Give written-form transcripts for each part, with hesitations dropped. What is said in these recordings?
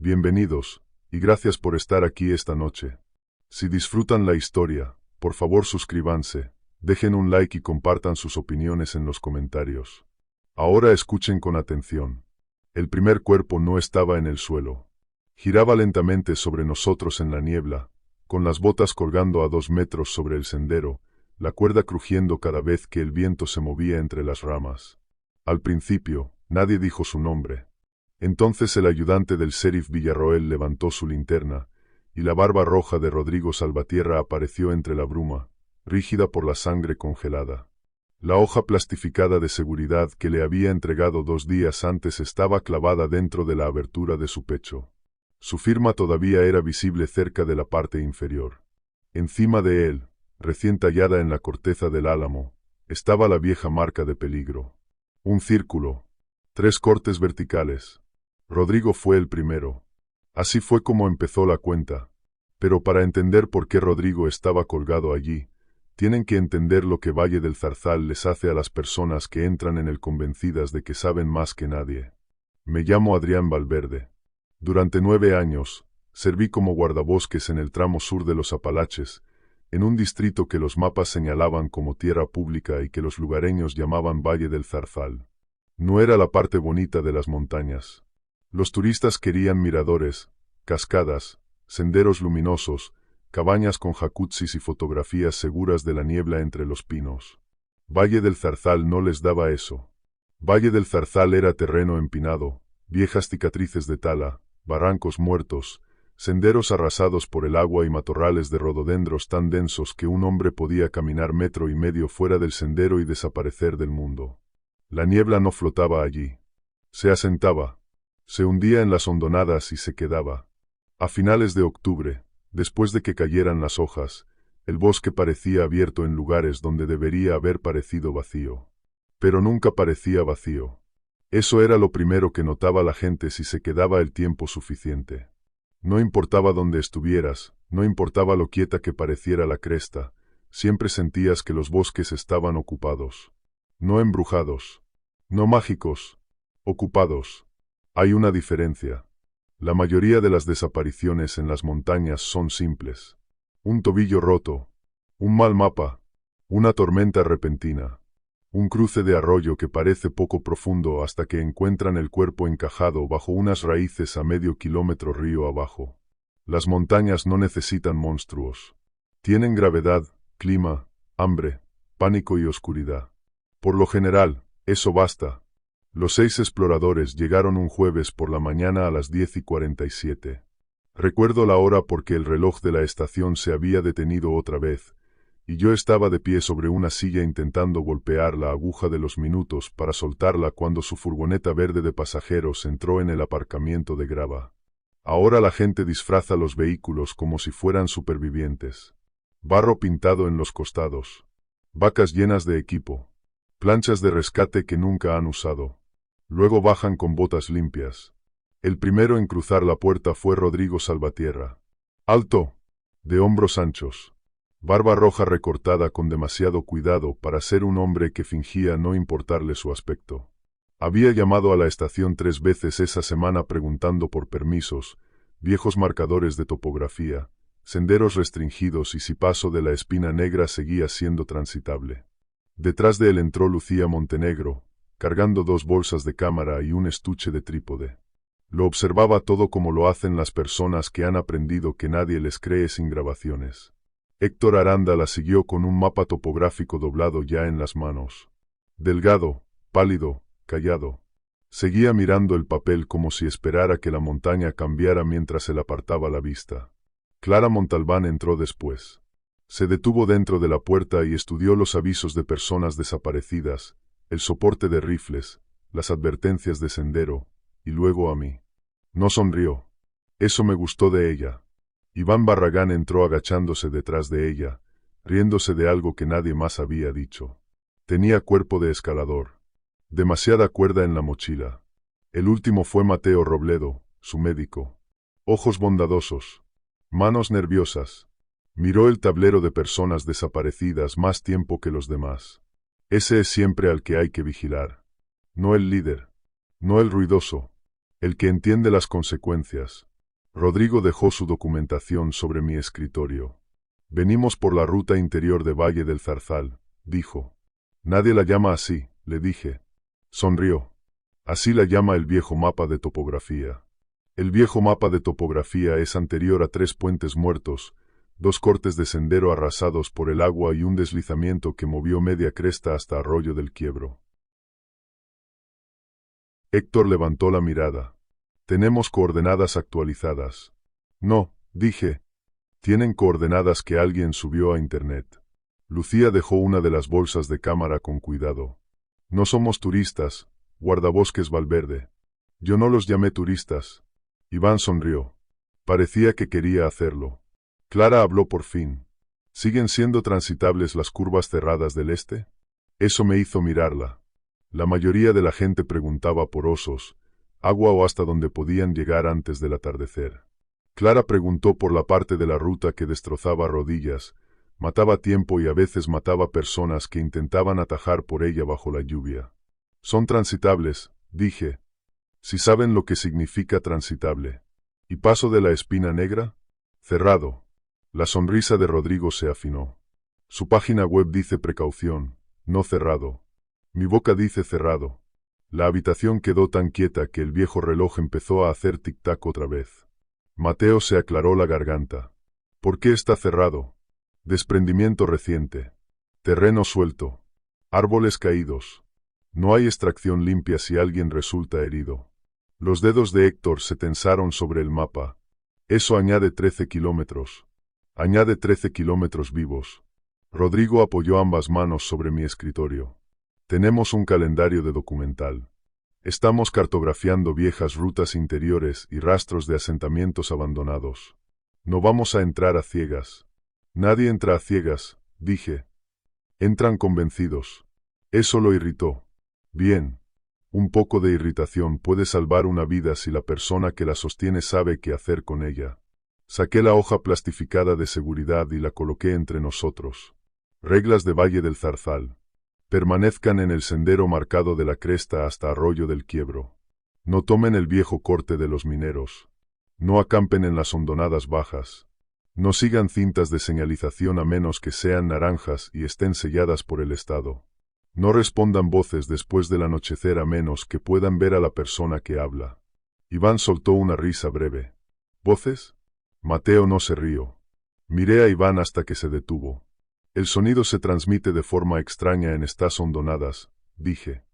Bienvenidos, y gracias por estar aquí esta noche. Si disfrutan la historia, por favor suscríbanse, dejen un like y compartan sus opiniones en los comentarios. Ahora escuchen con atención. El primer cuerpo no estaba en el suelo. Giraba lentamente sobre nosotros en la niebla, con las botas colgando a 2 metros sobre el sendero, la cuerda crujiendo cada vez que el viento se movía entre las ramas. Al principio, nadie dijo su nombre. Entonces el ayudante del sheriff Villarroel levantó su linterna, y la barba roja de Rodrigo Salvatierra apareció entre la bruma, rígida por la sangre congelada. La hoja plastificada de seguridad que le había entregado 2 días antes estaba clavada dentro de la abertura de su pecho. Su firma todavía era visible cerca de la parte inferior. Encima de él, recién tallada en la corteza del álamo, estaba la vieja marca de peligro. Un círculo. 3 cortes verticales. Rodrigo fue el primero. Así fue como empezó la cuenta. Pero para entender por qué Rodrigo estaba colgado allí, tienen que entender lo que Valle del Zarzal les hace a las personas que entran en él convencidas de que saben más que nadie. Me llamo Adrián Valverde. Durante 9 años, serví como guardabosques en el tramo sur de los Apalaches, en un distrito que los mapas señalaban como tierra pública y que los lugareños llamaban Valle del Zarzal. No era la parte bonita de las montañas. Los turistas querían miradores, cascadas, senderos luminosos, cabañas con jacuzzis y fotografías seguras de la niebla entre los pinos. Valle del Zarzal no les daba eso. Valle del Zarzal era terreno empinado, viejas cicatrices de tala, barrancos muertos, senderos arrasados por el agua y matorrales de rododendros tan densos que un hombre podía caminar 1,5 metros fuera del sendero y desaparecer del mundo. La niebla no flotaba allí. Se asentaba. Se hundía en las hondonadas y se quedaba. A finales de octubre, después de que cayeran las hojas, el bosque parecía abierto en lugares donde debería haber parecido vacío. Pero nunca parecía vacío. Eso era lo primero que notaba la gente si se quedaba el tiempo suficiente. No importaba dónde estuvieras, no importaba lo quieta que pareciera la cresta, siempre sentías que los bosques estaban ocupados. No embrujados. No mágicos. Ocupados. Hay una diferencia. La mayoría de las desapariciones en las montañas son simples. Un tobillo roto. Un mal mapa. Una tormenta repentina. Un cruce de arroyo que parece poco profundo hasta que encuentran el cuerpo encajado bajo unas raíces a medio kilómetro río abajo. Las montañas no necesitan monstruos. Tienen gravedad, clima, hambre, pánico y oscuridad. Por lo general, eso basta. Los 6 exploradores llegaron un jueves por la mañana a las 10:47. Recuerdo la hora porque el reloj de la estación se había detenido otra vez, y yo estaba de pie sobre una silla intentando golpear la aguja de los minutos para soltarla cuando su furgoneta verde de pasajeros entró en el aparcamiento de grava. Ahora la gente disfraza los vehículos como si fueran supervivientes. Barro pintado en los costados. Vacas llenas de equipo. Planchas de rescate que nunca han usado. Luego bajan con botas limpias. El primero en cruzar la puerta fue Rodrigo Salvatierra. Alto. De hombros anchos. Barba roja recortada con demasiado cuidado para ser un hombre que fingía no importarle su aspecto. Había llamado a la estación 3 veces esa semana preguntando por permisos, viejos marcadores de topografía, senderos restringidos y si paso de la Espina Negra seguía siendo transitable. Detrás de él entró Lucía Montenegro, cargando 2 bolsas de cámara y un estuche de trípode. Lo observaba todo como lo hacen las personas que han aprendido que nadie les cree sin grabaciones. Héctor Aranda la siguió con un mapa topográfico doblado ya en las manos. Delgado, pálido, callado. Seguía mirando el papel como si esperara que la montaña cambiara mientras él apartaba la vista. Clara Montalbán entró después. Se detuvo dentro de la puerta y estudió los avisos de personas desaparecidas, el soporte de rifles, las advertencias de sendero, y luego a mí. No sonrió. Eso me gustó de ella. Iván Barragán entró agachándose detrás de ella, riéndose de algo que nadie más había dicho. Tenía cuerpo de escalador. Demasiada cuerda en la mochila. El último fue Mateo Robledo, su médico. Ojos bondadosos. Manos nerviosas. Miró el tablero de personas desaparecidas más tiempo que los demás. Ese es siempre al que hay que vigilar. No el líder. No el ruidoso. El que entiende las consecuencias. Rodrigo dejó su documentación sobre mi escritorio. Venimos por la ruta interior de Valle del Zarzal, dijo. Nadie la llama así, le dije. Sonrió. Así la llama el viejo mapa de topografía. El viejo mapa de topografía es anterior a 3 puentes muertos, 2 cortes de sendero arrasados por el agua y un deslizamiento que movió media cresta hasta Arroyo del Quiebro. Héctor levantó la mirada. Tenemos coordenadas actualizadas. No, dije. Tienen coordenadas que alguien subió a internet. Lucía dejó una de las bolsas de cámara con cuidado. No somos turistas, guardabosques Valverde. Yo no los llamé turistas. Iván sonrió. Parecía que quería hacerlo. Clara habló por fin. ¿Siguen siendo transitables las curvas cerradas del este? Eso me hizo mirarla. La mayoría de la gente preguntaba por osos, agua o hasta donde podían llegar antes del atardecer. Clara preguntó por la parte de la ruta que destrozaba rodillas, mataba tiempo y a veces mataba personas que intentaban atajar por ella bajo la lluvia. Son transitables, dije. Si saben lo que significa transitable. ¿Y paso de la Espina Negra? Cerrado. La sonrisa de Rodrigo se afinó. Su página web dice precaución, no cerrado. Mi boca dice cerrado. La habitación quedó tan quieta que el viejo reloj empezó a hacer tic-tac otra vez. Mateo se aclaró la garganta. ¿Por qué está cerrado? Desprendimiento reciente. Terreno suelto. Árboles caídos. No hay extracción limpia si alguien resulta herido. Los dedos de Héctor se tensaron sobre el mapa. Eso añade 13 kilómetros. Añade 13 kilómetros vivos. Rodrigo apoyó ambas manos sobre mi escritorio. Tenemos un calendario de documental. Estamos cartografiando viejas rutas interiores y rastros de asentamientos abandonados. No vamos a entrar a ciegas. Nadie entra a ciegas, dije. Entran convencidos. Eso lo irritó. Bien. Un poco de irritación puede salvar una vida si la persona que la sostiene sabe qué hacer con ella. Saqué la hoja plastificada de seguridad y la coloqué entre nosotros. Reglas de Valle del Zarzal. Permanezcan en el sendero marcado de la cresta hasta Arroyo del Quiebro. No tomen el viejo corte de los mineros. No acampen en las hondonadas bajas. No sigan cintas de señalización a menos que sean naranjas y estén selladas por el Estado. No respondan voces después del anochecer a menos que puedan ver a la persona que habla. Iván soltó una risa breve. ¿Voces? Mateo no se rió. Miré a Iván hasta que se detuvo. El sonido se transmite de forma extraña en estas hondonadas, dije.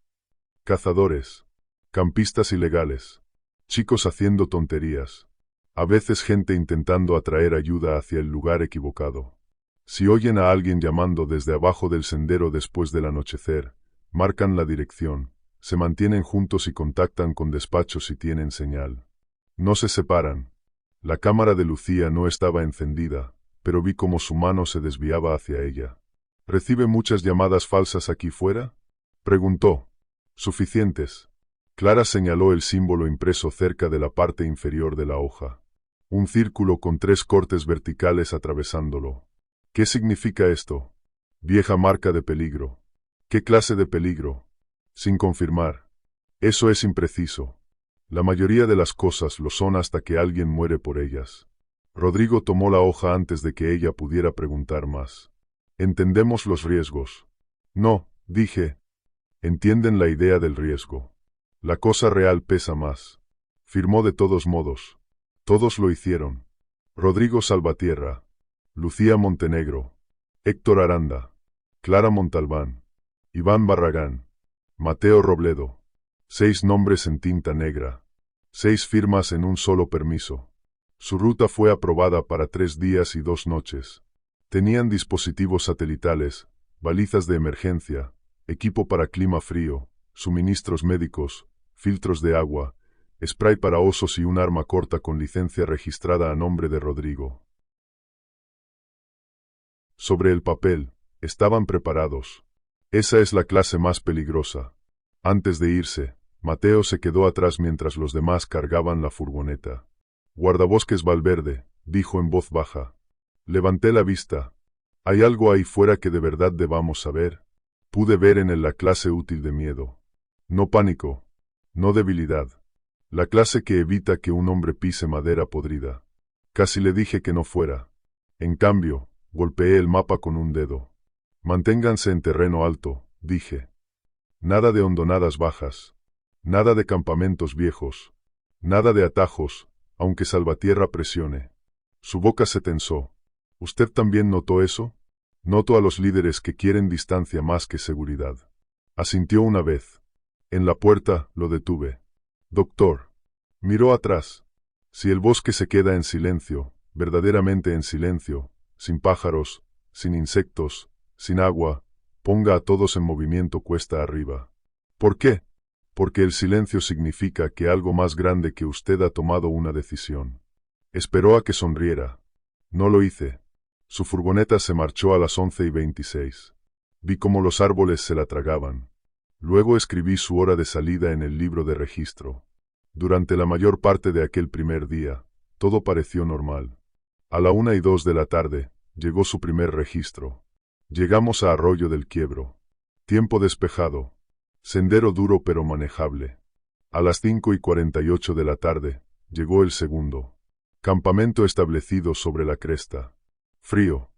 Cazadores. Campistas ilegales. Chicos haciendo tonterías. A veces gente intentando atraer ayuda hacia el lugar equivocado. Si oyen a alguien llamando desde abajo del sendero después del anochecer, marcan la dirección, se mantienen juntos y contactan con despachos si tienen señal. No se separan. La cámara de Lucía no estaba encendida, pero vi cómo su mano se desviaba hacia ella. ¿Recibe muchas llamadas falsas aquí fuera? Preguntó. Suficientes. Clara señaló el símbolo impreso cerca de la parte inferior de la hoja. Un círculo con 3 cortes verticales atravesándolo. ¿Qué significa esto? Vieja marca de peligro. ¿Qué clase de peligro? Sin confirmar. Eso es impreciso. La mayoría de las cosas lo son hasta que alguien muere por ellas. Rodrigo tomó la hoja antes de que ella pudiera preguntar más. ¿Entendemos los riesgos? No, dije. Entienden la idea del riesgo. La cosa real pesa más. Firmó de todos modos. Todos lo hicieron. Rodrigo Salvatierra. Lucía Montenegro. Héctor Aranda. Clara Montalbán. Iván Barragán. Mateo Robledo. 6 nombres en tinta negra. 6 firmas en un solo permiso. Su ruta fue aprobada para 3 días y 2 noches. Tenían dispositivos satelitales, balizas de emergencia, equipo para clima frío, suministros médicos, filtros de agua, spray para osos y un arma corta con licencia registrada a nombre de Rodrigo. Sobre el papel, estaban preparados. Esa es la clase más peligrosa. Antes de irse, Mateo se quedó atrás mientras los demás cargaban la furgoneta. Guardabosques Valverde, dijo en voz baja. Levanté la vista. ¿Hay algo ahí fuera que de verdad debamos saber? Pude ver en él la clase útil de miedo. No pánico. No debilidad. La clase que evita que un hombre pise madera podrida. Casi le dije que no fuera. En cambio, golpeé el mapa con un dedo. Manténganse en terreno alto, dije. Nada de hondonadas bajas. Nada de campamentos viejos. Nada de atajos, aunque Salvatierra presione. Su boca se tensó. ¿Usted también notó eso? Noto a los líderes que quieren distancia más que seguridad. Asintió una vez. En la puerta, lo detuve. Doctor. Miró atrás. Si el bosque se queda en silencio, verdaderamente en silencio, sin pájaros, sin insectos, sin agua, ponga a todos en movimiento cuesta arriba. ¿Por qué? Porque el silencio significa que algo más grande que usted ha tomado una decisión. Esperó a que sonriera. No lo hice. Su furgoneta se marchó a las 11:26. Vi cómo los árboles se la tragaban. Luego escribí su hora de salida en el libro de registro. Durante la mayor parte de aquel primer día, todo pareció normal. A la 1:02 de la tarde, llegó su primer registro. Llegamos a Arroyo del Quiebro. Tiempo despejado. Sendero duro pero manejable. A las 5:48 de la tarde, llegó el segundo. Campamento establecido sobre la cresta. Frío.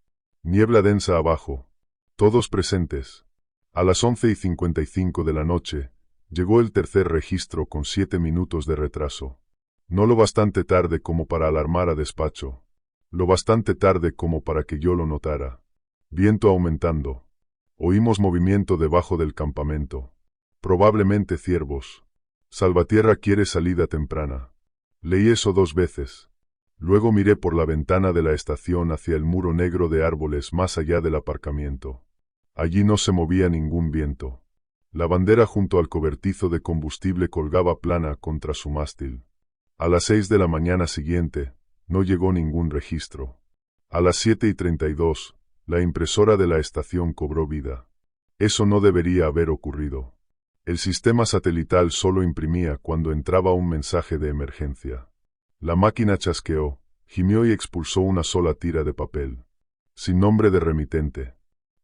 Niebla densa abajo. Todos presentes. A las 11:55 de la noche, llegó el tercer registro con 7 minutos de retraso. No lo bastante tarde como para alarmar a despacho. Lo bastante tarde como para que yo lo notara. Viento aumentando. Oímos movimiento debajo del campamento. Probablemente ciervos. Salvatierra quiere salida temprana. Leí eso 2 veces. Luego miré por la ventana de la estación hacia el muro negro de árboles más allá del aparcamiento. Allí no se movía ningún viento. La bandera junto al cobertizo de combustible colgaba plana contra su mástil. A las 6 de la mañana siguiente, no llegó ningún registro. A las 7:32, la impresora de la estación cobró vida. Eso no debería haber ocurrido. El sistema satelital solo imprimía cuando entraba un mensaje de emergencia. La máquina chasqueó, gimió y expulsó una sola tira de papel. Sin nombre de remitente.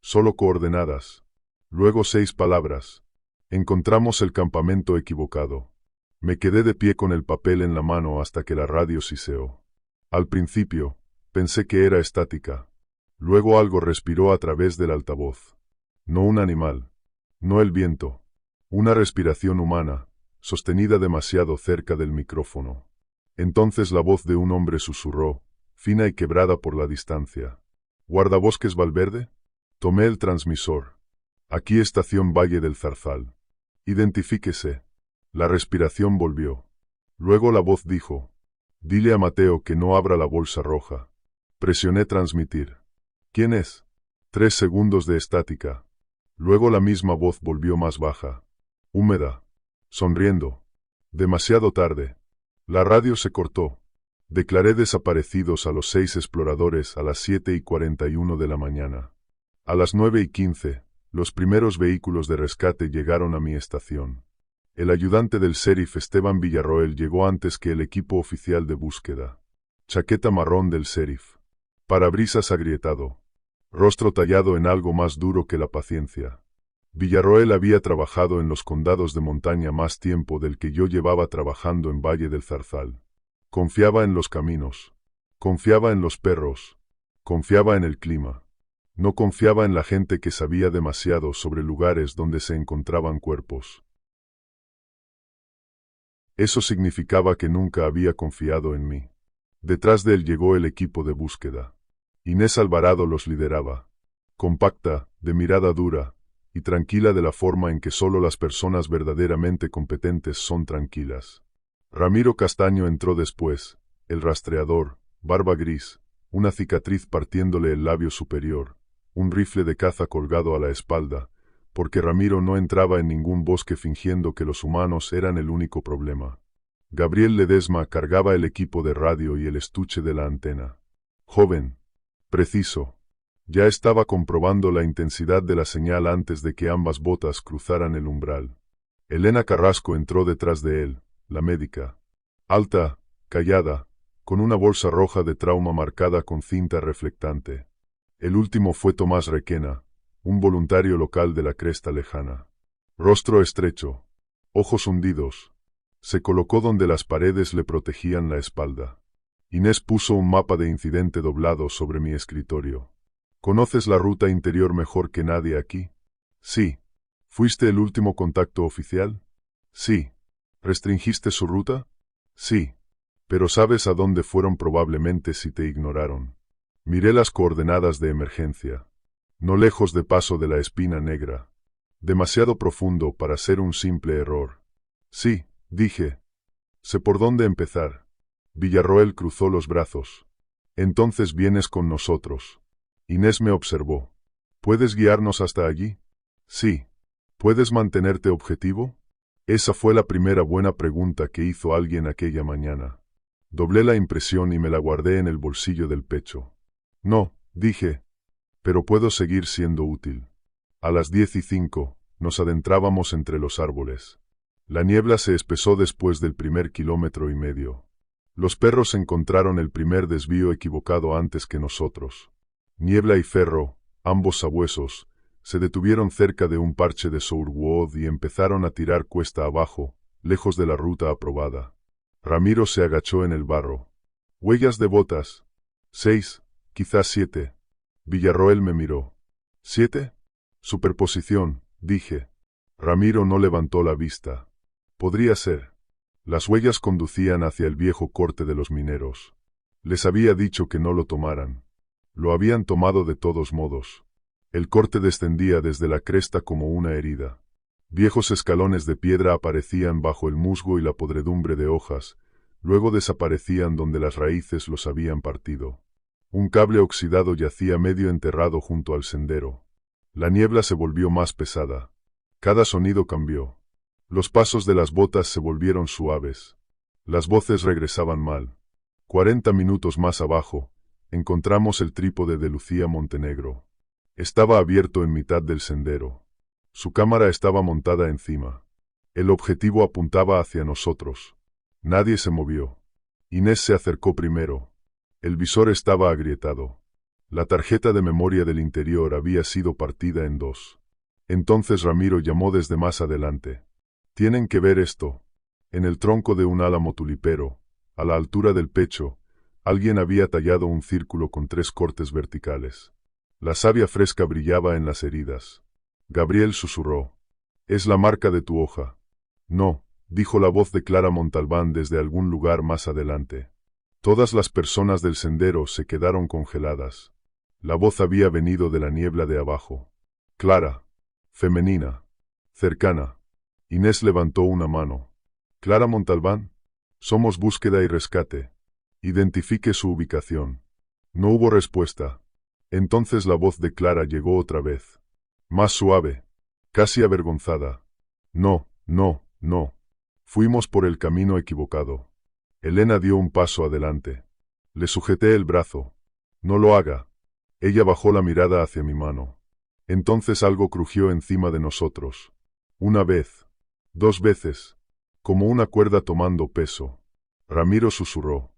Solo coordenadas. Luego 6 palabras. Encontramos el campamento equivocado. Me quedé de pie con el papel en la mano hasta que la radio siseó. Al principio, pensé que era estática. Luego algo respiró a través del altavoz. No un animal. No el viento. Una respiración humana, sostenida demasiado cerca del micrófono. Entonces la voz de un hombre susurró, fina y quebrada por la distancia. ¿Guardabosques Valverde? Tomé el transmisor. Aquí estación Valle del Zarzal. Identifíquese. La respiración volvió. Luego la voz dijo, dile a Mateo que no abra la bolsa roja. Presioné transmitir. ¿Quién es? 3 segundos de estática. Luego la misma voz volvió más baja. Húmeda. Sonriendo. Demasiado tarde. La radio se cortó. Declaré desaparecidos a los 6 exploradores a las 7:41 de la mañana. A las 9:15, los primeros vehículos de rescate llegaron a mi estación. El ayudante del sheriff Esteban Villarroel llegó antes que el equipo oficial de búsqueda. Chaqueta marrón del sheriff. Parabrisas agrietado. Rostro tallado en algo más duro que la paciencia. Villarroel había trabajado en los condados de montaña más tiempo del que yo llevaba trabajando en Valle del Zarzal. Confiaba en los caminos. Confiaba en los perros. Confiaba en el clima. No confiaba en la gente que sabía demasiado sobre lugares donde se encontraban cuerpos. Eso significaba que nunca había confiado en mí. Detrás de él llegó el equipo de búsqueda. Inés Alvarado los lideraba. Compacta, de mirada dura, y tranquila de la forma en que solo las personas verdaderamente competentes son tranquilas. Ramiro Castaño entró después, el rastreador, barba gris, una cicatriz partiéndole el labio superior, un rifle de caza colgado a la espalda, porque Ramiro no entraba en ningún bosque fingiendo que los humanos eran el único problema. Gabriel Ledesma cargaba el equipo de radio y el estuche de la antena. Joven. Preciso. Ya estaba comprobando la intensidad de la señal antes de que ambas botas cruzaran el umbral. Elena Carrasco entró detrás de él, la médica. Alta, callada, con una bolsa roja de trauma marcada con cinta reflectante. El último fue Tomás Requena, un voluntario local de la cresta lejana. Rostro estrecho. Ojos hundidos. Se colocó donde las paredes le protegían la espalda. Inés puso un mapa de incidente doblado sobre mi escritorio. ¿Conoces la ruta interior mejor que nadie aquí? Sí. ¿Fuiste el último contacto oficial? Sí. ¿Restringiste su ruta? Sí. Pero ¿sabes a dónde fueron probablemente si te ignoraron? Miré las coordenadas de emergencia. No lejos de Paso de la Espina Negra. Demasiado profundo para ser un simple error. Sí, dije. Sé por dónde empezar. Villarroel cruzó los brazos. Entonces vienes con nosotros. Inés me observó. ¿Puedes guiarnos hasta allí? Sí. ¿Puedes mantenerte objetivo? Esa fue la primera buena pregunta que hizo alguien aquella mañana. Doblé la impresión y me la guardé en el bolsillo del pecho. No, dije. Pero puedo seguir siendo útil. A las 10:05, nos adentrábamos entre los árboles. La niebla se espesó después del primer 1,5 kilómetros. Los perros encontraron el primer desvío equivocado antes que nosotros. Niebla y Ferro, ambos sabuesos, se detuvieron cerca de un parche de Sourwood y empezaron a tirar cuesta abajo, lejos de la ruta aprobada. Ramiro se agachó en el barro. Huellas de botas. 6, quizás 7. Villarroel me miró. ¿7? Superposición, dije. Ramiro no levantó la vista. Podría ser. Las huellas conducían hacia el viejo corte de los mineros. Les había dicho que no lo tomaran. Lo habían tomado de todos modos. El corte descendía desde la cresta como una herida. Viejos escalones de piedra aparecían bajo el musgo y la podredumbre de hojas, luego desaparecían donde las raíces los habían partido. Un cable oxidado yacía medio enterrado junto al sendero. La niebla se volvió más pesada. Cada sonido cambió. Los pasos de las botas se volvieron suaves. Las voces regresaban mal. 40 minutos más abajo, encontramos el trípode de Lucía Montenegro. Estaba abierto en mitad del sendero. Su cámara estaba montada encima. El objetivo apuntaba hacia nosotros. Nadie se movió. Inés se acercó primero. El visor estaba agrietado. La tarjeta de memoria del interior había sido partida en dos. Entonces Ramiro llamó desde más adelante. Tienen que ver esto. En el tronco de un álamo tulipero, a la altura del pecho, alguien había tallado un círculo con 3 cortes verticales. La savia fresca brillaba en las heridas. Gabriel susurró. «Es la marca de tu hoja». «No», dijo la voz de Clara Montalbán desde algún lugar más adelante. Todas las personas del sendero se quedaron congeladas. La voz había venido de la niebla de abajo. Clara. Femenina. Cercana. Inés levantó una mano. «Clara Montalbán. Somos Búsqueda y Rescate. Identifique su ubicación». No hubo respuesta. Entonces la voz de Clara llegó otra vez. Más suave. Casi avergonzada. «No, no, no. Fuimos por el camino equivocado». Elena dio un paso adelante. Le sujeté el brazo. «No lo haga». Ella bajó la mirada hacia mi mano. Entonces algo crujió encima de nosotros. Una vez. 2 veces. Como una cuerda tomando peso. Ramiro susurró.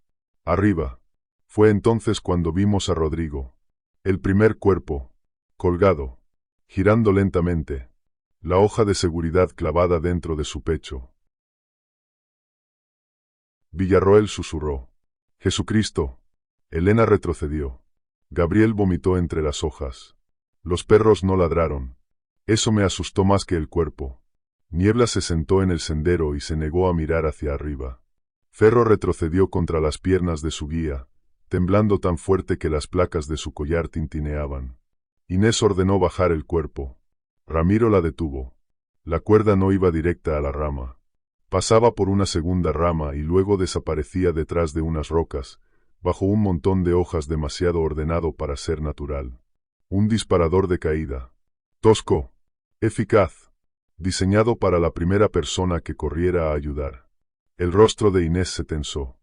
«Arriba». Fue entonces cuando vimos a Rodrigo. El primer cuerpo. Colgado. Girando lentamente. La hoja de seguridad clavada dentro de su pecho. Villarroel susurró. «Jesucristo». Elena retrocedió. Gabriel vomitó entre las hojas. Los perros no ladraron. Eso me asustó más que el cuerpo. Niebla se sentó en el sendero y se negó a mirar hacia arriba. Ferro retrocedió contra las piernas de su guía, temblando tan fuerte que las placas de su collar tintineaban. Inés ordenó bajar el cuerpo. Ramiro la detuvo. La cuerda no iba directa a la rama. Pasaba por una segunda rama y luego desaparecía detrás de unas rocas, bajo un montón de hojas demasiado ordenado para ser natural. Un disparador de caída. Tosco. Eficaz. Diseñado para la primera persona que corriera a ayudar. El rostro de Inés se tensó.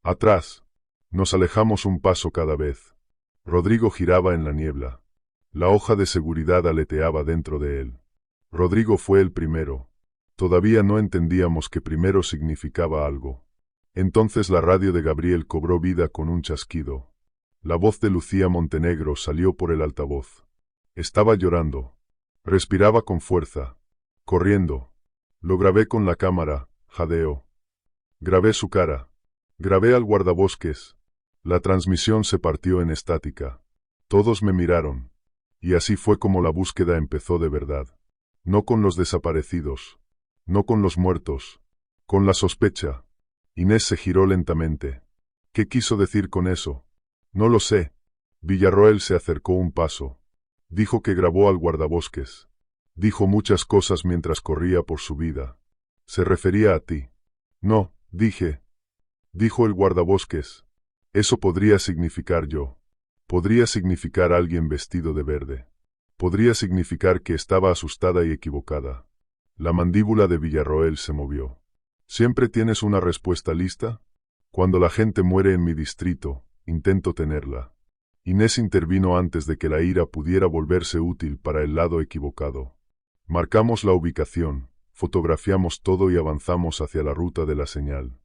Atrás. Nos alejamos un paso cada vez. Rodrigo giraba en la niebla. La hoja de seguridad aleteaba dentro de él. Rodrigo fue el primero. Todavía no entendíamos que primero significaba algo. Entonces la radio de Gabriel cobró vida con un chasquido. La voz de Lucía Montenegro salió por el altavoz. Estaba llorando. Respiraba con fuerza. Corriendo. Lo grabé con la cámara, jadeó. Grabé su cara. Grabé al guardabosques. La transmisión se partió en estática. Todos me miraron. Y así fue como la búsqueda empezó de verdad. No con los desaparecidos. No con los muertos. Con la sospecha. Inés se giró lentamente. ¿Qué quiso decir con eso? No lo sé. Villarroel se acercó un paso. Dijo que grabó al guardabosques. Dijo muchas cosas mientras corría por su vida. Se refería a ti. No, dije. Dijo el guardabosques. Eso podría significar yo. Podría significar alguien vestido de verde. Podría significar que estaba asustada y equivocada. La mandíbula de Villarroel se movió. ¿Siempre tienes una respuesta lista? Cuando la gente muere en mi distrito, intento tenerla. Inés intervino antes de que la ira pudiera volverse útil para el lado equivocado. Marcamos la ubicación, fotografiamos todo y avanzamos hacia la ruta de la señal.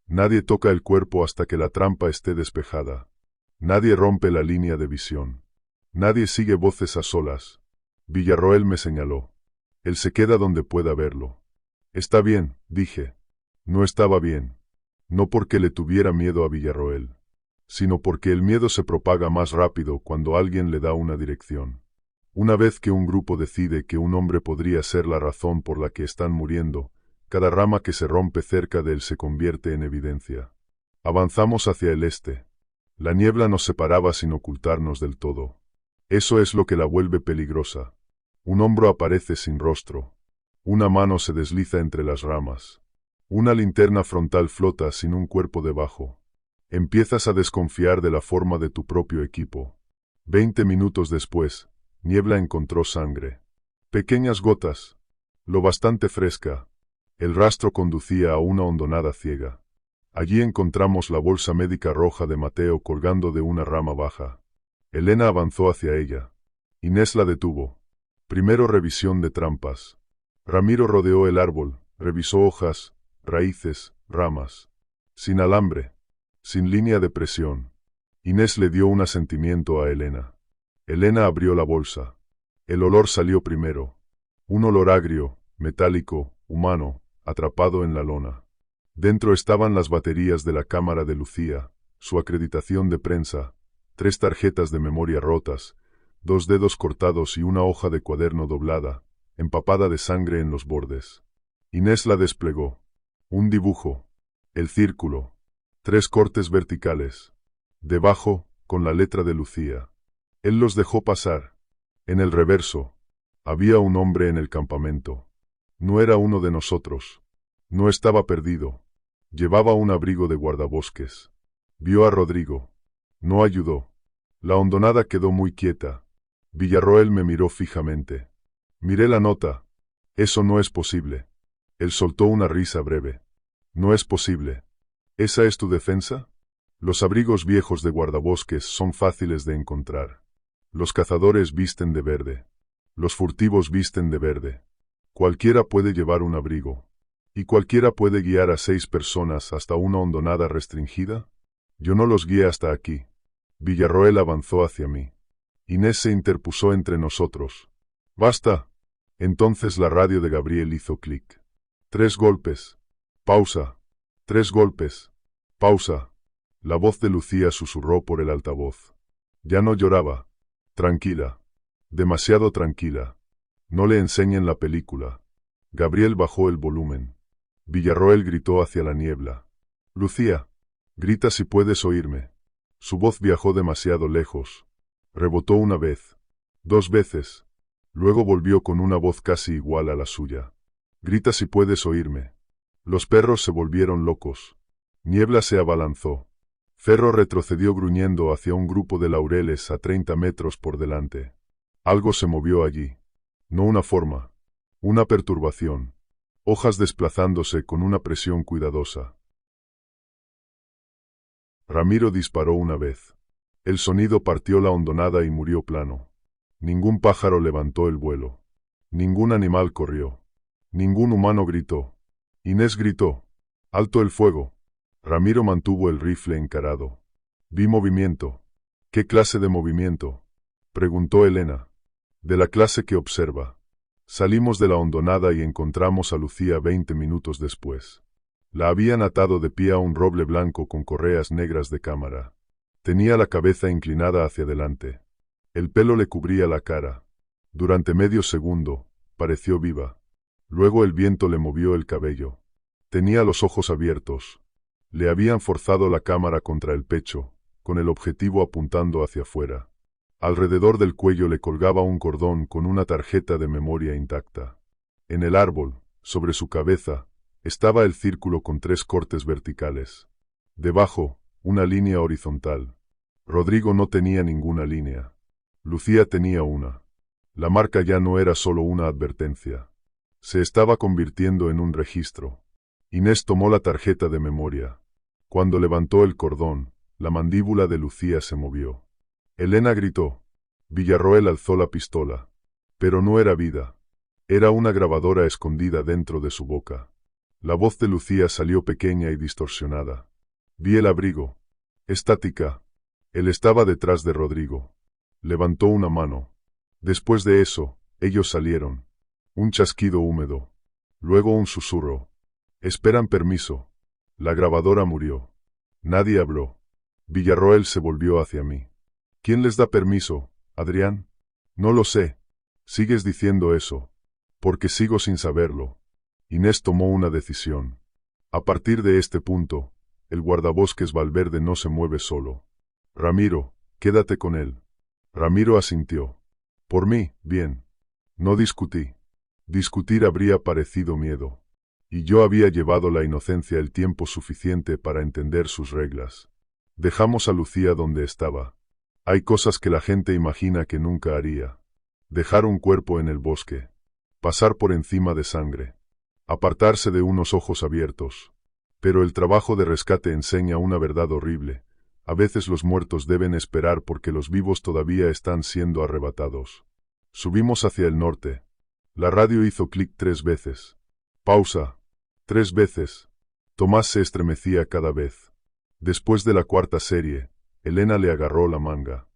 Nadie toca el cuerpo hasta que la trampa esté despejada. Nadie rompe la línea de visión. Nadie sigue voces a solas. Villarroel me señaló. Él se queda donde pueda verlo. Está bien, dije. No estaba bien. No porque le tuviera miedo a Villarroel, sino porque el miedo se propaga más rápido cuando alguien le da una dirección. Una vez que un grupo decide que un hombre podría ser la razón por la que están muriendo, cada rama que se rompe cerca de él se convierte en evidencia. Avanzamos hacia el este. La niebla nos separaba sin ocultarnos del todo. Eso es lo que la vuelve peligrosa. Un hombro aparece sin rostro. Una mano se desliza entre las ramas. Una linterna frontal flota sin un cuerpo debajo. Empiezas a desconfiar de la forma de tu propio equipo. 20 minutos después, Niebla encontró sangre. Pequeñas gotas. Lo bastante fresca. El rastro conducía a una hondonada ciega. Allí encontramos la bolsa médica roja de Mateo colgando de una rama baja. Elena avanzó hacia ella. Inés la detuvo. Primero revisión de trampas. Ramiro rodeó el árbol, revisó hojas, raíces, ramas. Sin alambre. Sin línea de presión. Inés le dio un asentimiento a Elena. Elena abrió la bolsa. El olor salió primero. Un olor agrio, metálico, humano, atrapado en la lona. Dentro estaban las baterías de la cámara de Lucía, su acreditación de prensa, 3 tarjetas de memoria rotas, 2 dedos cortados y una hoja de cuaderno doblada, empapada de sangre en los bordes. Inés la desplegó. Un dibujo. El círculo. 3 cortes verticales. Debajo, con la letra de Lucía. Él los dejó pasar. En el reverso. Había un hombre en el campamento. No era uno de nosotros. No estaba perdido. Llevaba un abrigo de guardabosques. Vio a Rodrigo. No ayudó. La hondonada quedó muy quieta. Villarroel me miró fijamente. Miré la nota. Eso no es posible. Él soltó una risa breve. No es posible. ¿Esa es tu defensa? Los abrigos viejos de guardabosques son fáciles de encontrar. Los cazadores visten de verde. Los furtivos visten de verde. Cualquiera puede llevar un abrigo. ¿Y cualquiera puede guiar a 6 personas hasta una hondonada restringida? Yo no los guié hasta aquí. Villarroel avanzó hacia mí. Inés se interpuso entre nosotros. ¡Basta! Entonces la radio de Gabriel hizo clic. 3 golpes. Pausa. 3 golpes. Pausa. La voz de Lucía susurró por el altavoz. Ya no lloraba. Tranquila. Demasiado tranquila. No le enseñen la película. Gabriel bajó el volumen. Villarroel gritó hacia la niebla. Lucía. Grita si puedes oírme. Su voz viajó demasiado lejos. Rebotó una vez. 2 veces. Luego volvió con una voz casi igual a la suya. Grita si puedes oírme. Los perros se volvieron locos. Niebla se abalanzó. Ferro retrocedió gruñendo hacia un grupo de laureles a 30 metros por delante. Algo se movió allí. No una forma. Una perturbación. Hojas desplazándose con una presión cuidadosa. Ramiro disparó una vez. El sonido partió la hondonada y murió plano. Ningún pájaro levantó el vuelo. Ningún animal corrió. Ningún humano gritó. Inés gritó. ¡Alto el fuego! Ramiro mantuvo el rifle encarado. Vi movimiento. ¿Qué clase de movimiento? Preguntó Elena. De la clase que observa. Salimos de la hondonada y encontramos a Lucía 20 minutos después. La habían atado de pie a un roble blanco con correas negras de cámara. Tenía la cabeza inclinada hacia adelante. El pelo le cubría la cara. Durante medio segundo, pareció viva. Luego el viento le movió el cabello. Tenía los ojos abiertos. Le habían forzado la cámara contra el pecho, con el objetivo apuntando hacia afuera. Alrededor del cuello le colgaba un cordón con una tarjeta de memoria intacta. En el árbol, sobre su cabeza, estaba el círculo con 3 cortes verticales. Debajo, una línea horizontal. Rodrigo no tenía ninguna línea. Lucía tenía una. La marca ya no era solo una advertencia. Se estaba convirtiendo en un registro. Inés tomó la tarjeta de memoria. Cuando levantó el cordón, la mandíbula de Lucía se movió. Elena gritó. Villarroel alzó la pistola. Pero no era vida. Era una grabadora escondida dentro de su boca. La voz de Lucía salió pequeña y distorsionada. Vi el abrigo. Estática. Él estaba detrás de Rodrigo. Levantó una mano. Después de eso, ellos salieron. Un chasquido húmedo. Luego un susurro. Esperan permiso. La grabadora murió. Nadie habló. Villarroel se volvió hacia mí. ¿Quién les da permiso, Adrián? No lo sé. Sigues diciendo eso. Porque sigo sin saberlo. Inés tomó una decisión. A partir de este punto, el guardabosques Valverde no se mueve solo. Ramiro, quédate con él. Ramiro asintió. Por mí, bien. No discutí. Discutir habría parecido miedo. Y yo había llevado la inocencia el tiempo suficiente para entender sus reglas. Dejamos a Lucía donde estaba. Hay cosas que la gente imagina que nunca haría. Dejar un cuerpo en el bosque. Pasar por encima de sangre. Apartarse de unos ojos abiertos. Pero el trabajo de rescate enseña una verdad horrible. A veces los muertos deben esperar porque los vivos todavía están siendo arrebatados. Subimos hacia el norte. La radio hizo clic 3 veces. Pausa. 3 veces. Tomás se estremecía cada vez. Después de la 4ª serie, Elena le agarró la manga.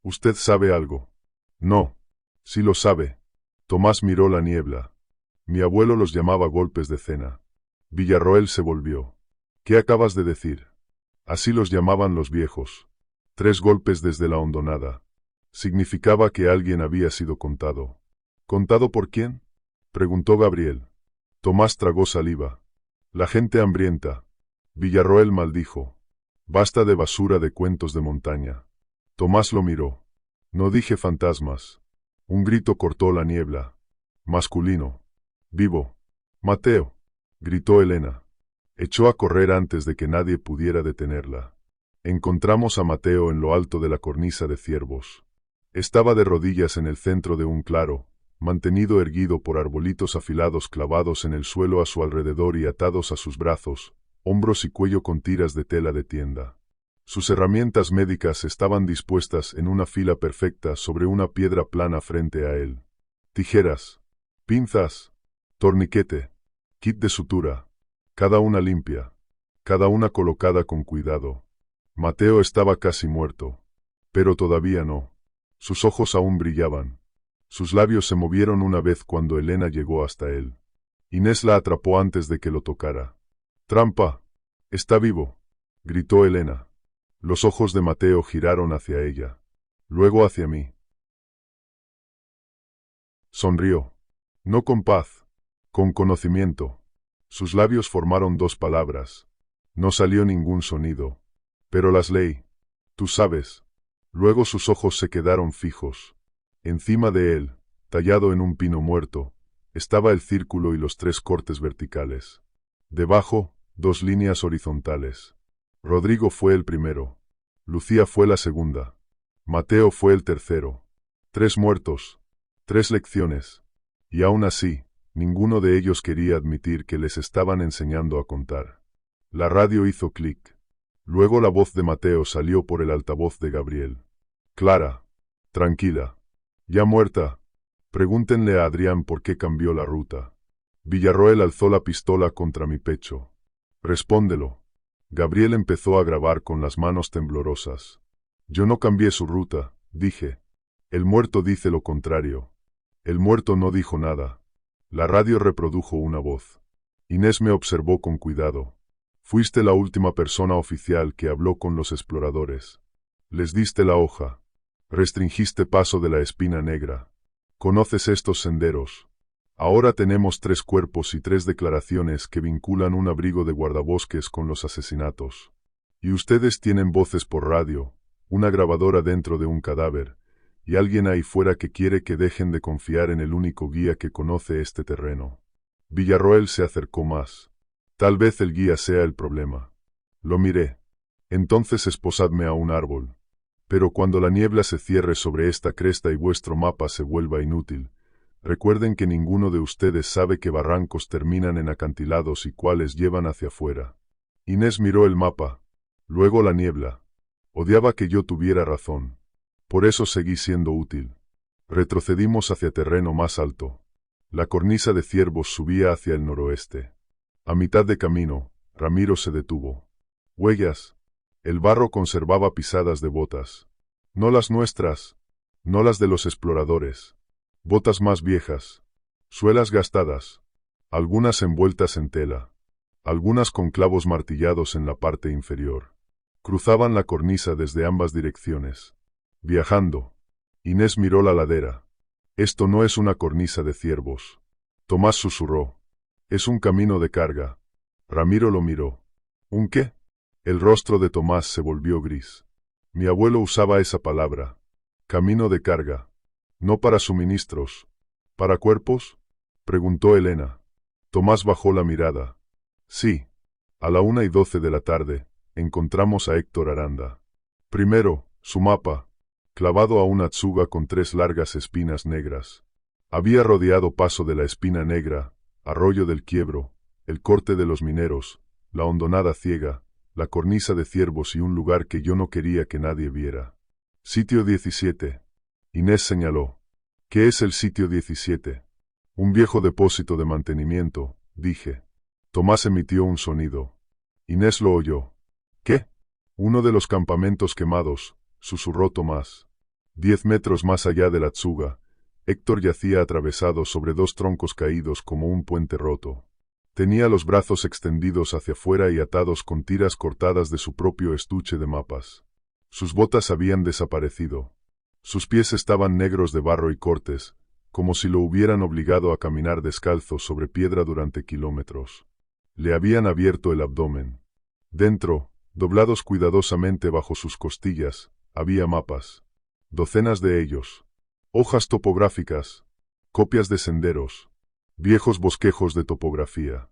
¿Usted sabe algo? No. Sí lo sabe. Tomás miró la niebla. Mi abuelo los llamaba golpes de cena. Villarroel se volvió. ¿Qué acabas de decir? Así los llamaban los viejos. 3 golpes desde la hondonada. Significaba que alguien había sido contado. ¿Contado por quién? Preguntó Gabriel. Tomás tragó saliva. La gente hambrienta. Villarroel maldijo. Basta de basura de cuentos de montaña. Tomás lo miró. No dije fantasmas. Un grito cortó la niebla. Masculino. Vivo. Mateo. Gritó Elena. Echó a correr antes de que nadie pudiera detenerla. Encontramos a Mateo en lo alto de la cornisa de ciervos. Estaba de rodillas en el centro de un claro, mantenido erguido por arbolitos afilados clavados en el suelo a su alrededor y atados a sus brazos, hombros y cuello con tiras de tela de tienda. Sus herramientas médicas estaban dispuestas en una fila perfecta sobre una piedra plana frente a él. Tijeras, pinzas, torniquete, kit de sutura, cada una limpia, cada una colocada con cuidado. Mateo estaba casi muerto, pero todavía no. Sus ojos aún brillaban. Sus labios se movieron una vez cuando Elena llegó hasta él. Inés la atrapó antes de que lo tocara. ¡Trampa! ¡Está vivo!, gritó Elena. Los ojos de Mateo giraron hacia ella, luego hacia mí. Sonrió. No con paz, con conocimiento. Sus labios formaron 2 palabras. No salió ningún sonido. Pero las leí. Tú sabes. Luego sus ojos se quedaron fijos. Encima de él, tallado en un pino muerto, estaba el círculo y los 3 cortes verticales. Debajo, 2 líneas horizontales. Rodrigo fue el primero. Lucía fue la segunda. Mateo fue el tercero. 3 muertos. 3 lecciones. Y aún así, ninguno de ellos quería admitir que les estaban enseñando a contar. La radio hizo clic. Luego la voz de Mateo salió por el altavoz de Gabriel. Clara. Tranquila. Ya muerta. Pregúntenle a Adrián por qué cambió la ruta. Villarroel alzó la pistola contra mi pecho. Respóndelo. Gabriel empezó a grabar con las manos temblorosas. Yo no cambié su ruta, dije. El muerto dice lo contrario. El muerto no dijo nada. La radio reprodujo una voz. Inés me observó con cuidado. Fuiste la última persona oficial que habló con los exploradores. Les diste la hoja. Restringiste paso de la Espina Negra. Conoces estos senderos. Ahora tenemos 3 cuerpos y 3 declaraciones que vinculan un abrigo de guardabosques con los asesinatos. Y ustedes tienen voces por radio, una grabadora dentro de un cadáver, y alguien ahí fuera que quiere que dejen de confiar en el único guía que conoce este terreno. Villarroel se acercó más. Tal vez el guía sea el problema. Lo miré. Entonces esposadme a un árbol. Pero cuando la niebla se cierre sobre esta cresta y vuestro mapa se vuelva inútil, recuerden que ninguno de ustedes sabe qué barrancos terminan en acantilados y cuáles llevan hacia afuera. Inés miró el mapa, luego la niebla. Odiaba que yo tuviera razón. Por eso seguí siendo útil. Retrocedimos hacia terreno más alto. La cornisa de ciervos subía hacia el noroeste. A mitad de camino, Ramiro se detuvo. Huellas. El barro conservaba pisadas de botas. No las nuestras, no las de los exploradores. Botas más viejas. Suelas gastadas. Algunas envueltas en tela. Algunas con clavos martillados en la parte inferior. Cruzaban la cornisa desde ambas direcciones. Viajando. Inés miró la ladera. Esto no es una cornisa de ciervos. Tomás susurró. Es un camino de carga. Ramiro lo miró. ¿Un qué? El rostro de Tomás se volvió gris. Mi abuelo usaba esa palabra. Camino de carga. No para suministros. ¿Para cuerpos? Preguntó Elena. Tomás bajó la mirada. Sí. A la 1:12 de la tarde, encontramos a Héctor Aranda. Primero, su mapa, clavado a una tsuga con 3 largas espinas negras. Había rodeado Paso de la Espina Negra, Arroyo del Quiebro, el Corte de los Mineros, la Hondonada Ciega, la Cornisa de Ciervos y un lugar que yo no quería que nadie viera. Sitio 17. Inés señaló. ¿Qué es el sitio 17? Un viejo depósito de mantenimiento, dije. Tomás emitió un sonido. Inés lo oyó. ¿Qué? Uno de los campamentos quemados, susurró Tomás. 10 metros más allá de la tsuga, Héctor yacía atravesado sobre 2 troncos caídos como un puente roto. Tenía los brazos extendidos hacia afuera y atados con tiras cortadas de su propio estuche de mapas. Sus botas habían desaparecido. Sus pies estaban negros de barro y cortes, como si lo hubieran obligado a caminar descalzo sobre piedra durante kilómetros. Le habían abierto el abdomen. Dentro, doblados cuidadosamente bajo sus costillas, había mapas. Docenas de ellos. Hojas topográficas. Copias de senderos. Viejos bosquejos de topografía.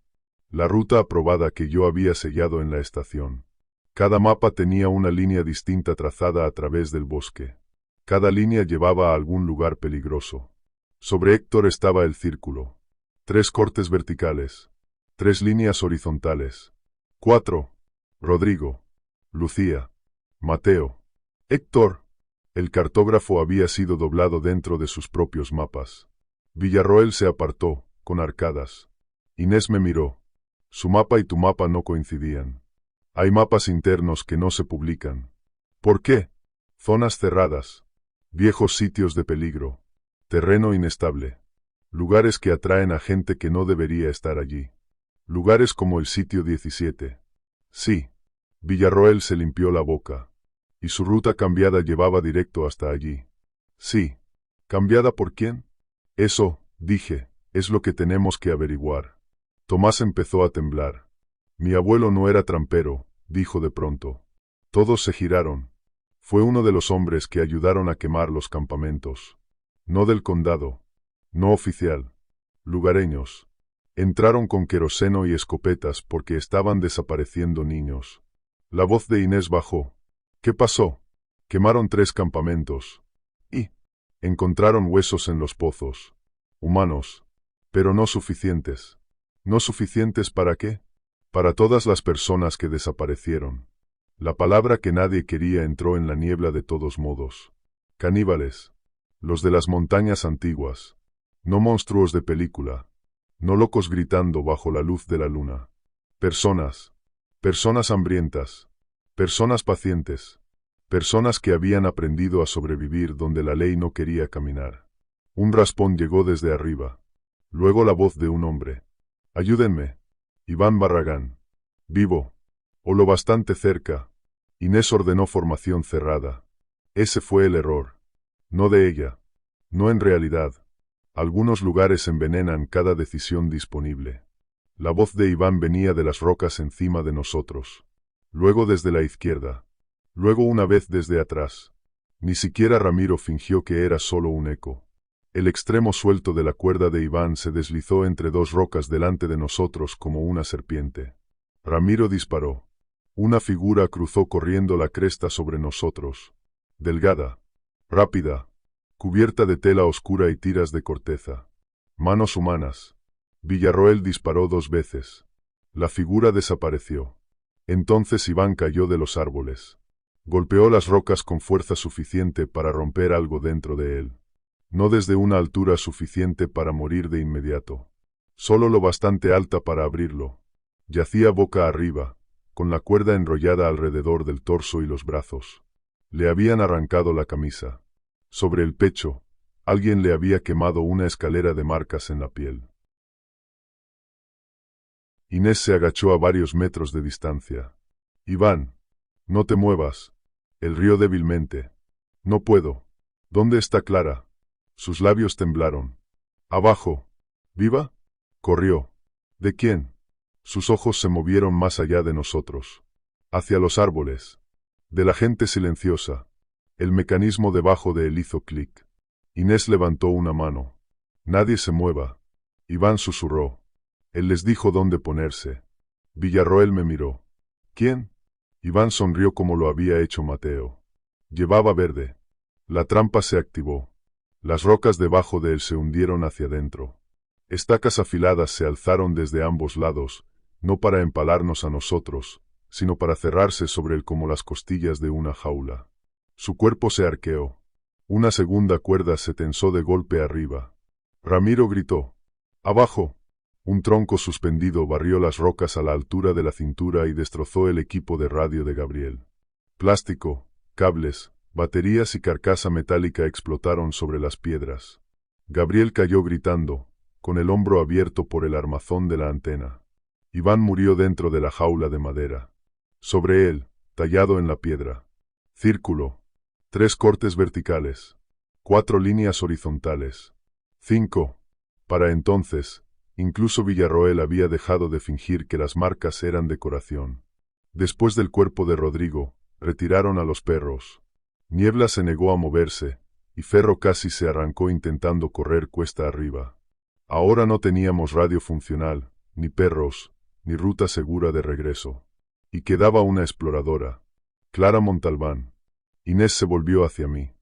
La ruta aprobada que yo había sellado en la estación. Cada mapa tenía una línea distinta trazada a través del bosque. Cada línea llevaba a algún lugar peligroso. Sobre Héctor estaba el círculo. 3 cortes verticales. 3 líneas horizontales. 4. Rodrigo. Lucía. Mateo. Héctor. El cartógrafo había sido doblado dentro de sus propios mapas. Villarroel se apartó, con arcadas. Inés me miró. Su mapa y tu mapa no coincidían. Hay mapas internos que no se publican. ¿Por qué? Zonas cerradas. Viejos sitios de peligro. Terreno inestable. Lugares que atraen a gente que no debería estar allí. Lugares como el sitio 17. Sí. Villarroel se limpió la boca. Y su ruta cambiada llevaba directo hasta allí. Sí. ¿Cambiada por quién? Eso, dije, es lo que tenemos que averiguar. Tomás empezó a temblar. Mi abuelo no era trampero, dijo de pronto. Todos se giraron. Fue uno de los hombres que ayudaron a quemar los campamentos. No del condado. No oficial. Lugareños. Entraron con queroseno y escopetas porque estaban desapareciendo niños. La voz de Inés bajó. ¿Qué pasó? Quemaron 3 campamentos. Y encontraron huesos en los pozos. Humanos. Pero no suficientes. ¿No suficientes para qué? Para todas las personas que desaparecieron. La palabra que nadie quería entró en la niebla de todos modos. Caníbales. Los de las montañas antiguas. No monstruos de película. No locos gritando bajo la luz de la luna. Personas. Personas hambrientas. Personas pacientes. Personas que habían aprendido a sobrevivir donde la ley no quería caminar. Un raspón llegó desde arriba. Luego la voz de un hombre. Ayúdenme. Iván Barragán. Vivo. o lo bastante cerca. Inés ordenó formación cerrada. Ese fue el error. No de ella. No en realidad. Algunos lugares envenenan cada decisión disponible. La voz de Iván venía de las rocas encima de nosotros. Luego desde la izquierda. Luego una vez desde atrás. Ni siquiera Ramiro fingió que era solo un eco. El extremo suelto de la cuerda de Iván se deslizó entre dos rocas delante de nosotros como una serpiente. Ramiro disparó. Una figura cruzó corriendo la cresta sobre nosotros. Delgada. Rápida. Cubierta de tela oscura y tiras de corteza. Manos humanas. Villarroel disparó 2 veces. La figura desapareció. Entonces Iván cayó de los árboles. Golpeó las rocas con fuerza suficiente para romper algo dentro de él. No desde una altura suficiente para morir de inmediato. Solo lo bastante alta para abrirlo. Yacía boca arriba, con la cuerda enrollada alrededor del torso y los brazos. Le habían arrancado la camisa. Sobre el pecho, alguien le había quemado una escalera de marcas en la piel. Inés se agachó a varios metros de distancia. Iván, no te muevas. Él rió débilmente. No puedo. ¿Dónde está Clara? Sus labios temblaron. Abajo. ¿Viva? Corrió. ¿De quién? Sus ojos se movieron más allá de nosotros. Hacia los árboles. De la gente silenciosa. El mecanismo debajo de él hizo clic. Inés levantó una mano. Nadie se mueva. Iván susurró. Él les dijo dónde ponerse. Villarroel me miró. ¿Quién? Iván sonrió como lo había hecho Mateo. Llevaba verde. La trampa se activó. Las rocas debajo de él se hundieron hacia adentro. Estacas afiladas se alzaron desde ambos lados, no para empalarnos a nosotros, sino para cerrarse sobre él como las costillas de una jaula. Su cuerpo se arqueó. Una segunda cuerda se tensó de golpe arriba. Ramiro gritó. ¡Abajo! Un tronco suspendido barrió las rocas a la altura de la cintura y destrozó el equipo de radio de Gabriel. Plástico, cables, baterías y carcasa metálica explotaron sobre las piedras. Gabriel cayó gritando, con el hombro abierto por el armazón de la antena. Iván murió dentro de la jaula de madera. Sobre él, tallado en la piedra. Círculo. 3 cortes verticales. 4 líneas horizontales. 5. Para entonces, incluso Villarroel había dejado de fingir que las marcas eran decoración. Después del cuerpo de Rodrigo, retiraron a los perros. Niebla se negó a moverse, y Ferro casi se arrancó intentando correr cuesta arriba. Ahora no teníamos radio funcional, ni perros, ni ruta segura de regreso. Y quedaba una exploradora. Clara Montalbán. Inés se volvió hacia mí.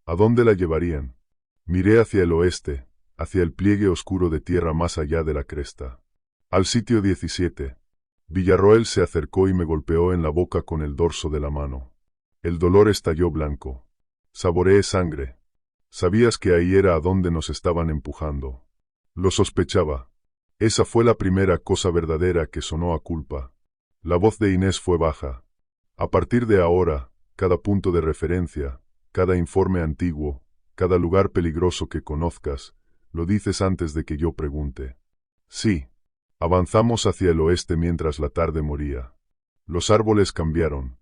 ¿A dónde la llevarían? Miré hacia el oeste, hacia el pliegue oscuro de tierra más allá de la cresta. Al sitio 17. Villarroel se acercó y me golpeó en la boca con el dorso de la mano. El dolor estalló blanco. Saboreé sangre. Sabías que ahí era a donde nos estaban empujando. Lo sospechaba. Esa fue la primera cosa verdadera que sonó a culpa. La voz de Inés fue baja. A partir de ahora, cada punto de referencia, cada informe antiguo, cada lugar peligroso que conozcas, lo dices antes de que yo pregunte. Sí. Avanzamos hacia el oeste mientras la tarde moría. Los árboles cambiaron.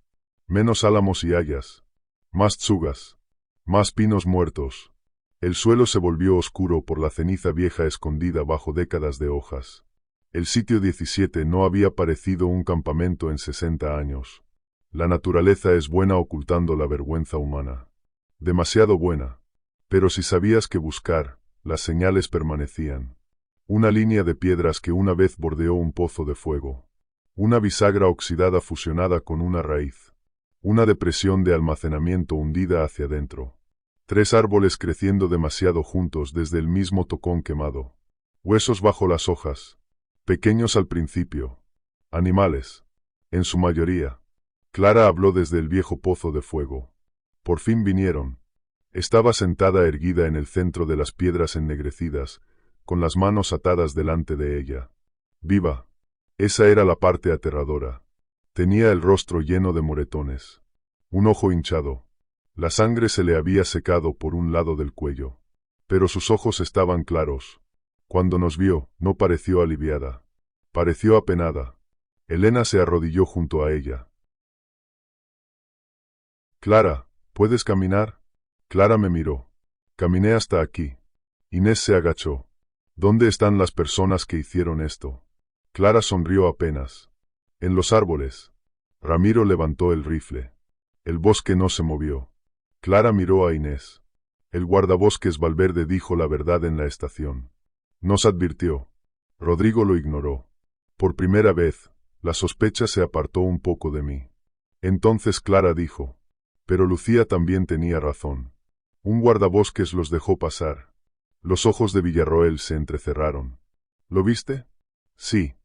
Menos álamos y hayas. Más tsugas. Más pinos muertos. El suelo se volvió oscuro por la ceniza vieja escondida bajo décadas de hojas. El sitio 17 no había parecido un campamento en 60 años. La naturaleza es buena ocultando la vergüenza humana. Demasiado buena. Pero si sabías qué buscar, las señales permanecían. Una línea de piedras que una vez bordeó un pozo de fuego. Una bisagra oxidada fusionada con una raíz. Una depresión de almacenamiento hundida hacia adentro. 3 árboles creciendo demasiado juntos desde el mismo tocón quemado. Huesos bajo las hojas. Pequeños al principio. Animales. En su mayoría. Clara habló desde el viejo pozo de fuego. Por fin vinieron. Estaba sentada erguida en el centro de las piedras ennegrecidas, con las manos atadas delante de ella. Viva. Esa era la parte aterradora. Tenía el rostro lleno de moretones. Un ojo hinchado. La sangre se le había secado por un lado del cuello. Pero sus ojos estaban claros. Cuando nos vio, no pareció aliviada. Pareció apenada. Elena se arrodilló junto a ella. Clara, ¿puedes caminar? Clara me miró. Caminé hasta aquí. Inés se agachó. ¿Dónde están las personas que hicieron esto? Clara sonrió apenas. En los árboles. Ramiro levantó el rifle. El bosque no se movió. Clara miró a Inés. El guardabosques Valverde dijo la verdad en la estación. Nos advirtió. Rodrigo lo ignoró. Por primera vez, la sospecha se apartó un poco de mí. Entonces Clara dijo. Pero Lucía también tenía razón. Un guardabosques los dejó pasar. Los ojos de Villarroel se entrecerraron. ¿Lo viste? Sí.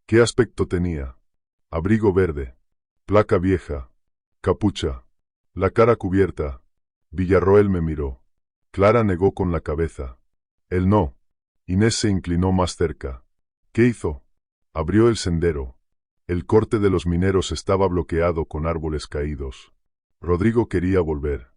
¿Qué aspecto tenía? Abrigo verde. Placa vieja. Capucha. La cara cubierta. Villarroel me miró. Clara negó con la cabeza. Él no. Inés se inclinó más cerca. ¿Qué hizo? Abrió el sendero. El corte de los mineros estaba bloqueado con árboles caídos. Rodrigo quería volver.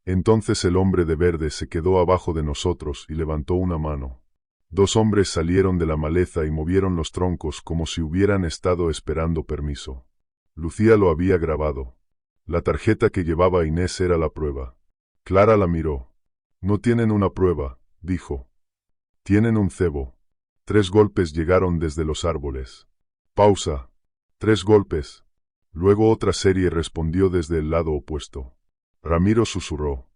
Entonces el hombre de verde se quedó abajo de nosotros y levantó una mano. Dos hombres salieron de la maleza y movieron los troncos como si hubieran estado esperando permiso. Lucía lo había grabado. La tarjeta que llevaba Inés era la prueba. Clara la miró. No tienen una prueba, dijo. Tienen un cebo. 3 golpes llegaron desde los árboles. Pausa. 3 golpes. Luego otra serie respondió desde el lado opuesto. Ramiro susurró.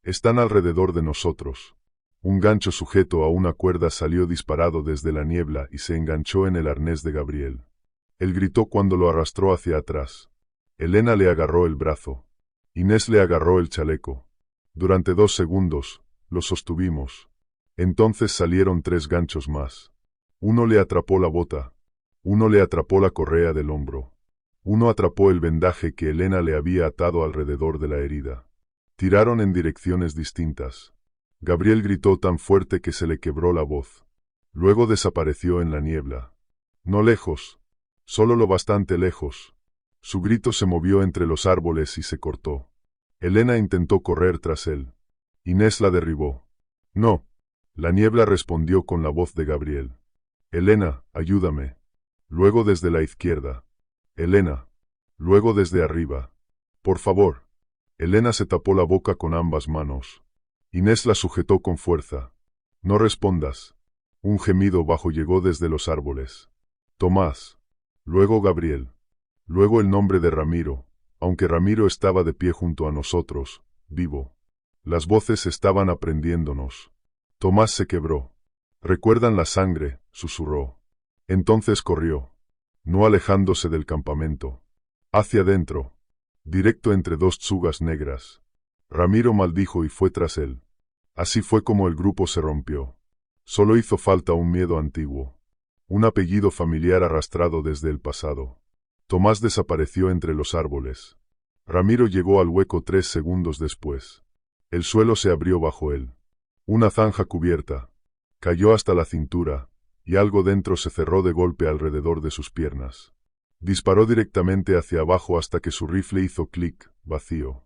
Están alrededor de nosotros. Un gancho sujeto a una cuerda salió disparado desde la niebla y se enganchó en el arnés de Gabriel. Él gritó cuando lo arrastró hacia atrás. Elena le agarró el brazo. Inés le agarró el chaleco. Durante 2 segundos, lo sostuvimos. Entonces salieron 3 ganchos más. Uno le atrapó la bota. Uno le atrapó la correa del hombro. Uno atrapó el vendaje que Elena le había atado alrededor de la herida. Tiraron en direcciones distintas. Gabriel gritó tan fuerte que se le quebró la voz. Luego desapareció en la niebla. No lejos, solo lo bastante lejos. Su grito se movió entre los árboles y se cortó. Elena intentó correr tras él. Inés la derribó. No. La niebla respondió con la voz de Gabriel. Elena, ayúdame. Luego desde la izquierda. Elena. Luego desde arriba. Por favor. Elena se tapó la boca con ambas manos. Inés la sujetó con fuerza. No respondas. Un gemido bajo llegó desde los árboles. Tomás. Luego Gabriel. Luego el nombre de Ramiro, aunque Ramiro estaba de pie junto a nosotros, vivo. Las voces estaban aprendiéndonos. Tomás se quebró. ¿Recuerdan la sangre?, susurró. Entonces corrió. No alejándose del campamento. Hacia adentro. Directo entre 2 tsugas negras. Ramiro maldijo y fue tras él. Así fue como el grupo se rompió. Solo hizo falta un miedo antiguo. Un apellido familiar arrastrado desde el pasado. Tomás desapareció entre los árboles. Ramiro llegó al hueco 3 segundos después. El suelo se abrió bajo él. Una zanja cubierta. Cayó hasta la cintura, y algo dentro se cerró de golpe alrededor de sus piernas. Disparó directamente hacia abajo hasta que su rifle hizo clic, vacío.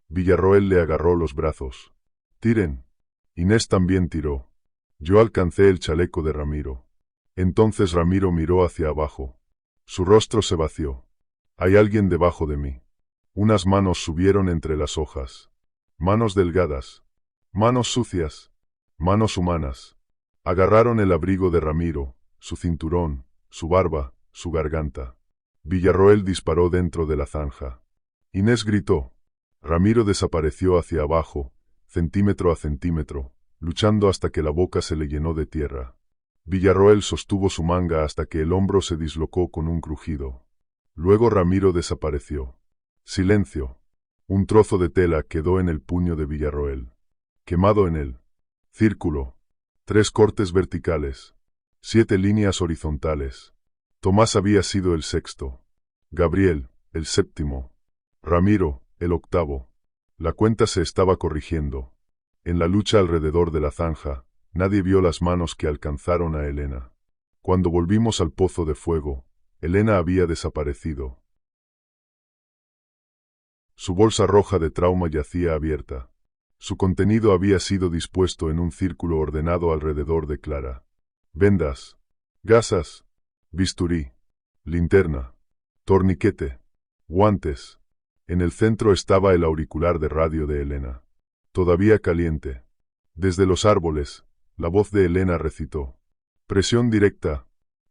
Villarroel le agarró los brazos. Tiren. Inés también tiró. Yo alcancé el chaleco de Ramiro. Entonces Ramiro miró hacia abajo. Su rostro se vació. Hay alguien debajo de mí. Unas manos subieron entre las hojas. Manos delgadas. Manos sucias. Manos humanas. Agarraron el abrigo de Ramiro, su cinturón, su barba, su garganta. Villarroel disparó dentro de la zanja. Inés gritó. Ramiro desapareció hacia abajo, centímetro a centímetro, luchando hasta que la boca se le llenó de tierra. Villarroel sostuvo su manga hasta que el hombro se dislocó con un crujido. Luego Ramiro desapareció. Silencio. Un trozo de tela quedó en el puño de Villarroel. Quemado en él. Círculo. 3 cortes verticales. 7 líneas horizontales. Tomás había sido el 6º. Gabriel, el 7º. Ramiro, el 8º. La cuenta se estaba corrigiendo. En la lucha alrededor de la zanja, nadie vio las manos que alcanzaron a Elena. Cuando volvimos al pozo de fuego, Elena había desaparecido. Su bolsa roja de trauma yacía abierta. Su contenido había sido dispuesto en un círculo ordenado alrededor de Clara. Vendas, gasas, bisturí, linterna. torniquete, guantes. En el centro estaba el auricular de radio de Elena. Todavía caliente. Desde los árboles, la voz de Elena recitó. Presión directa.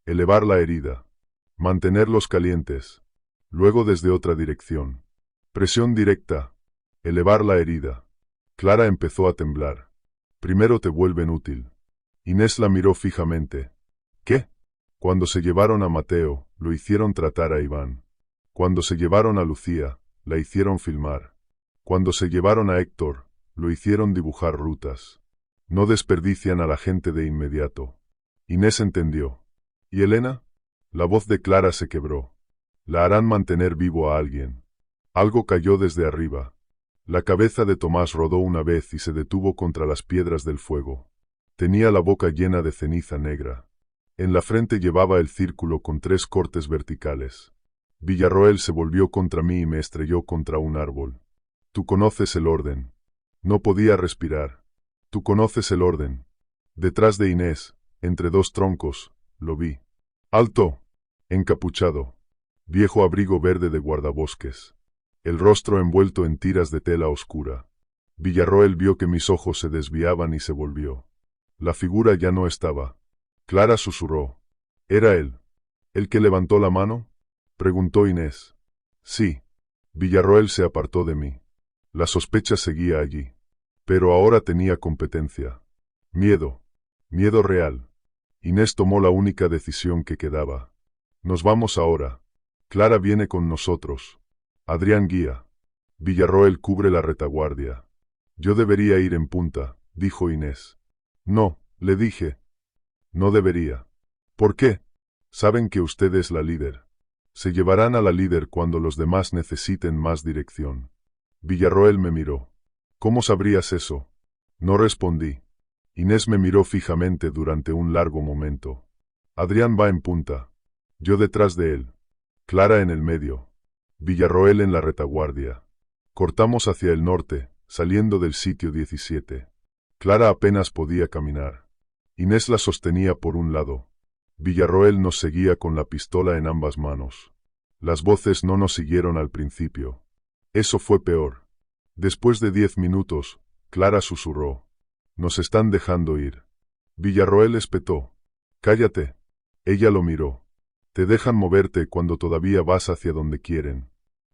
Elevar la herida. Mantenerlos calientes. Luego desde otra dirección. Presión directa. Elevar la herida. Clara empezó a temblar. Primero te vuelven útil. Inés la miró fijamente. ¿Qué? Cuando se llevaron a Mateo, lo hicieron tratar a Iván. Cuando se llevaron a Lucía, la hicieron filmar. Cuando se llevaron a Héctor, lo hicieron dibujar rutas. No desperdician a la gente de inmediato. Inés entendió. ¿Y Elena? La voz de Clara se quebró. La harán mantener vivo a alguien. Algo cayó desde arriba. La cabeza de Tomás rodó una vez y se detuvo contra las piedras del fuego. Tenía la boca llena de ceniza negra. En la frente llevaba el círculo con 3 cortes verticales. Villarroel se volvió contra mí y me estrelló contra un árbol. Tú conoces el orden. No podía respirar. Tú conoces el orden. Detrás de Inés, entre 2 troncos, lo vi. Alto. Encapuchado. Viejo abrigo verde de guardabosques. El rostro envuelto en tiras de tela oscura. Villarroel vio que mis ojos se desviaban y se volvió. La figura ya no estaba. Clara susurró. ¿Era él? ¿El que levantó la mano? Preguntó Inés. Sí. Villarroel se apartó de mí. La sospecha seguía allí. Pero ahora tenía competencia. Miedo. Miedo real. Inés tomó la única decisión que quedaba. Nos vamos ahora. Clara viene con nosotros. Adrián guía. Villarroel cubre la retaguardia. Yo debería ir en punta, dijo Inés. No, le dije. No debería. ¿Por qué? Saben que usted es la líder. Se llevarán a la líder cuando los demás necesiten más dirección. Villarroel me miró. ¿Cómo sabrías eso? No respondí. Inés me miró fijamente durante un largo momento. Adrián va en punta. Yo detrás de él. Clara en el medio. Villarroel en la retaguardia. Cortamos hacia el norte, saliendo del sitio 17. Clara apenas podía caminar. Inés la sostenía por un lado. Villarroel nos seguía con la pistola en ambas manos. Las voces no nos siguieron al principio. Eso fue peor. Después de 10 minutos, Clara susurró. Nos están dejando ir. Villarroel espetó. Cállate. Ella lo miró. Te dejan moverte cuando todavía vas hacia donde quieren.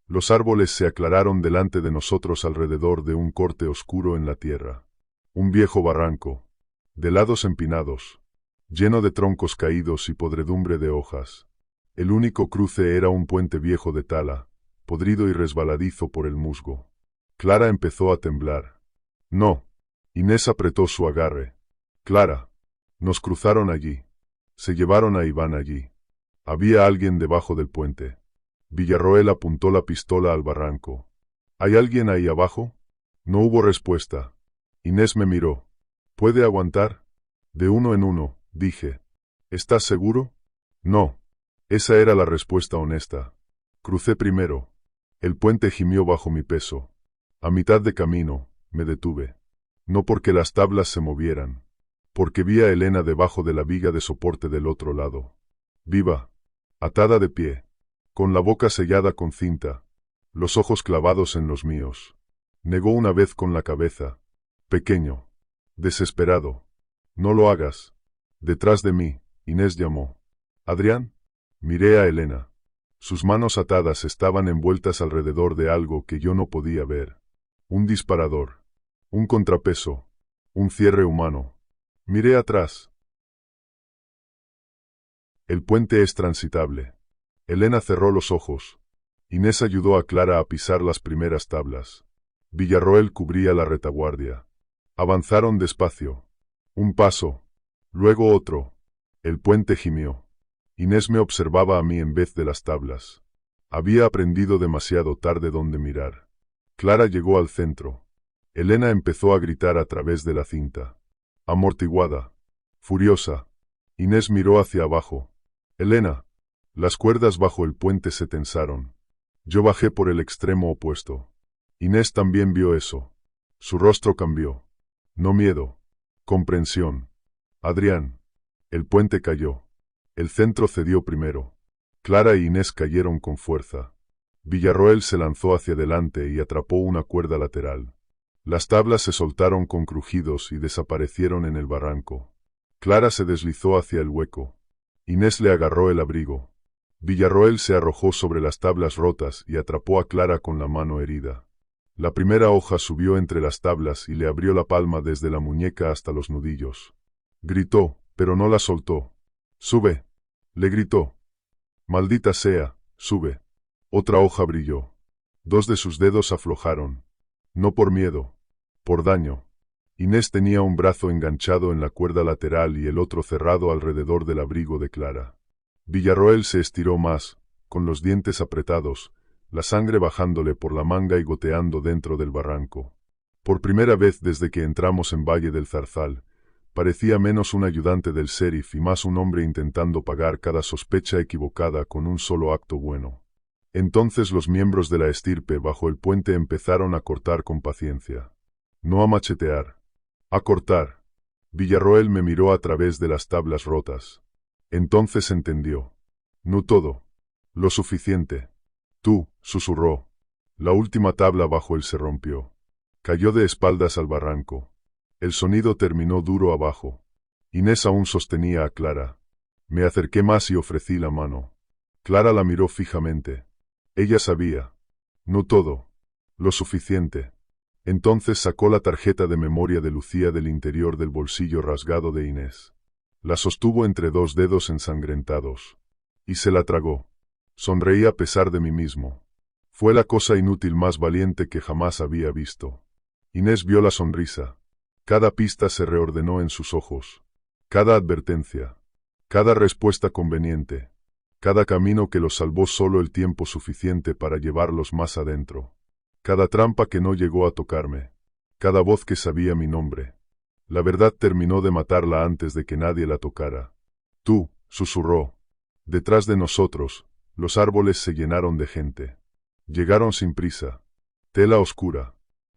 Los árboles se aclararon delante de nosotros alrededor de un corte oscuro en la tierra. Un viejo barranco. De lados empinados. Lleno de troncos caídos y podredumbre de hojas. El único cruce era un puente viejo de tala, podrido y resbaladizo por el musgo. Clara empezó a temblar. No. Inés apretó su agarre. Clara. Nos cruzaron allí. Se llevaron a Iván allí. Había alguien debajo del puente. Villarroel apuntó la pistola al barranco. ¿Hay alguien ahí abajo? No hubo respuesta. Inés me miró. ¿Puede aguantar? De uno en uno, dije. ¿Estás seguro? No. Esa era la respuesta honesta. Crucé primero. El puente gimió bajo mi peso. A mitad de camino, me detuve. No porque las tablas se movieran. Porque vi a Elena debajo de la viga de soporte del otro lado. Viva. Atada de pie. Con la boca sellada con cinta. Los ojos clavados en los míos. Negó una vez con la cabeza. Pequeño. Desesperado. No lo hagas. Detrás de mí, Inés llamó. ¿Adrián? Miré a Elena. Sus manos atadas estaban envueltas alrededor de algo que yo no podía ver. Un disparador. Un contrapeso. Un cierre humano. Miré atrás. El puente es transitable. Elena cerró los ojos. Inés ayudó a Clara a pisar las primeras tablas. Villarroel cubría la retaguardia. Avanzaron despacio. Un paso. Luego otro. El puente gimió. Inés me observaba a mí en vez de las tablas. Había aprendido demasiado tarde dónde mirar. Clara llegó al centro. Elena empezó a gritar a través de la cinta. Amortiguada. Furiosa. Inés miró hacia abajo. Elena. Las cuerdas bajo el puente se tensaron. Yo bajé por el extremo opuesto. Inés también vio eso. Su rostro cambió. No miedo. Comprensión. Adrián. El puente cayó. El centro cedió primero. Clara y Inés cayeron con fuerza. Villarroel se lanzó hacia adelante y atrapó una cuerda lateral. Las tablas se soltaron con crujidos y desaparecieron en el barranco. Clara se deslizó hacia el hueco. Inés le agarró el abrigo. Villarroel se arrojó sobre las tablas rotas y atrapó a Clara con la mano herida. La primera hoja subió entre las tablas y le abrió la palma desde la muñeca hasta los nudillos. Gritó, pero no la soltó. «¡Sube!», le gritó. «Maldita sea, sube». Otra hoja brilló. Dos de sus dedos aflojaron. No por miedo, por daño. Inés tenía un brazo enganchado en la cuerda lateral y el otro cerrado alrededor del abrigo de Clara. Villarroel se estiró más, con los dientes apretados, la sangre bajándole por la manga y goteando dentro del barranco. Por primera vez desde que entramos en Valle del Zarzal, parecía menos un ayudante del sheriff y más un hombre intentando pagar cada sospecha equivocada con un solo acto bueno. Entonces los miembros de la estirpe bajo el puente empezaron a cortar con paciencia. No a machetear. A cortar. Villarroel me miró a través de las tablas rotas. Entonces entendió. No todo. Lo suficiente. «Tú», susurró. La última tabla bajo él se rompió. Cayó de espaldas al barranco. El sonido terminó duro abajo. Inés aún sostenía a Clara. Me acerqué más y ofrecí la mano. Clara la miró fijamente. Ella sabía. No todo. Lo suficiente. Entonces sacó la tarjeta de memoria de Lucía del interior del bolsillo rasgado de Inés. La sostuvo entre dos dedos ensangrentados. Y se la tragó. Sonreí a pesar de mí mismo. Fue la cosa inútil más valiente que jamás había visto. Inés vio la sonrisa. Cada pista se reordenó en sus ojos. Cada advertencia. Cada respuesta conveniente. Cada camino que los salvó solo el tiempo suficiente para llevarlos más adentro. Cada trampa que no llegó a tocarme. Cada voz que sabía mi nombre. La verdad terminó de matarla antes de que nadie la tocara. «Tú», susurró. Detrás de nosotros, los árboles se llenaron de gente. Llegaron sin prisa. Tela oscura.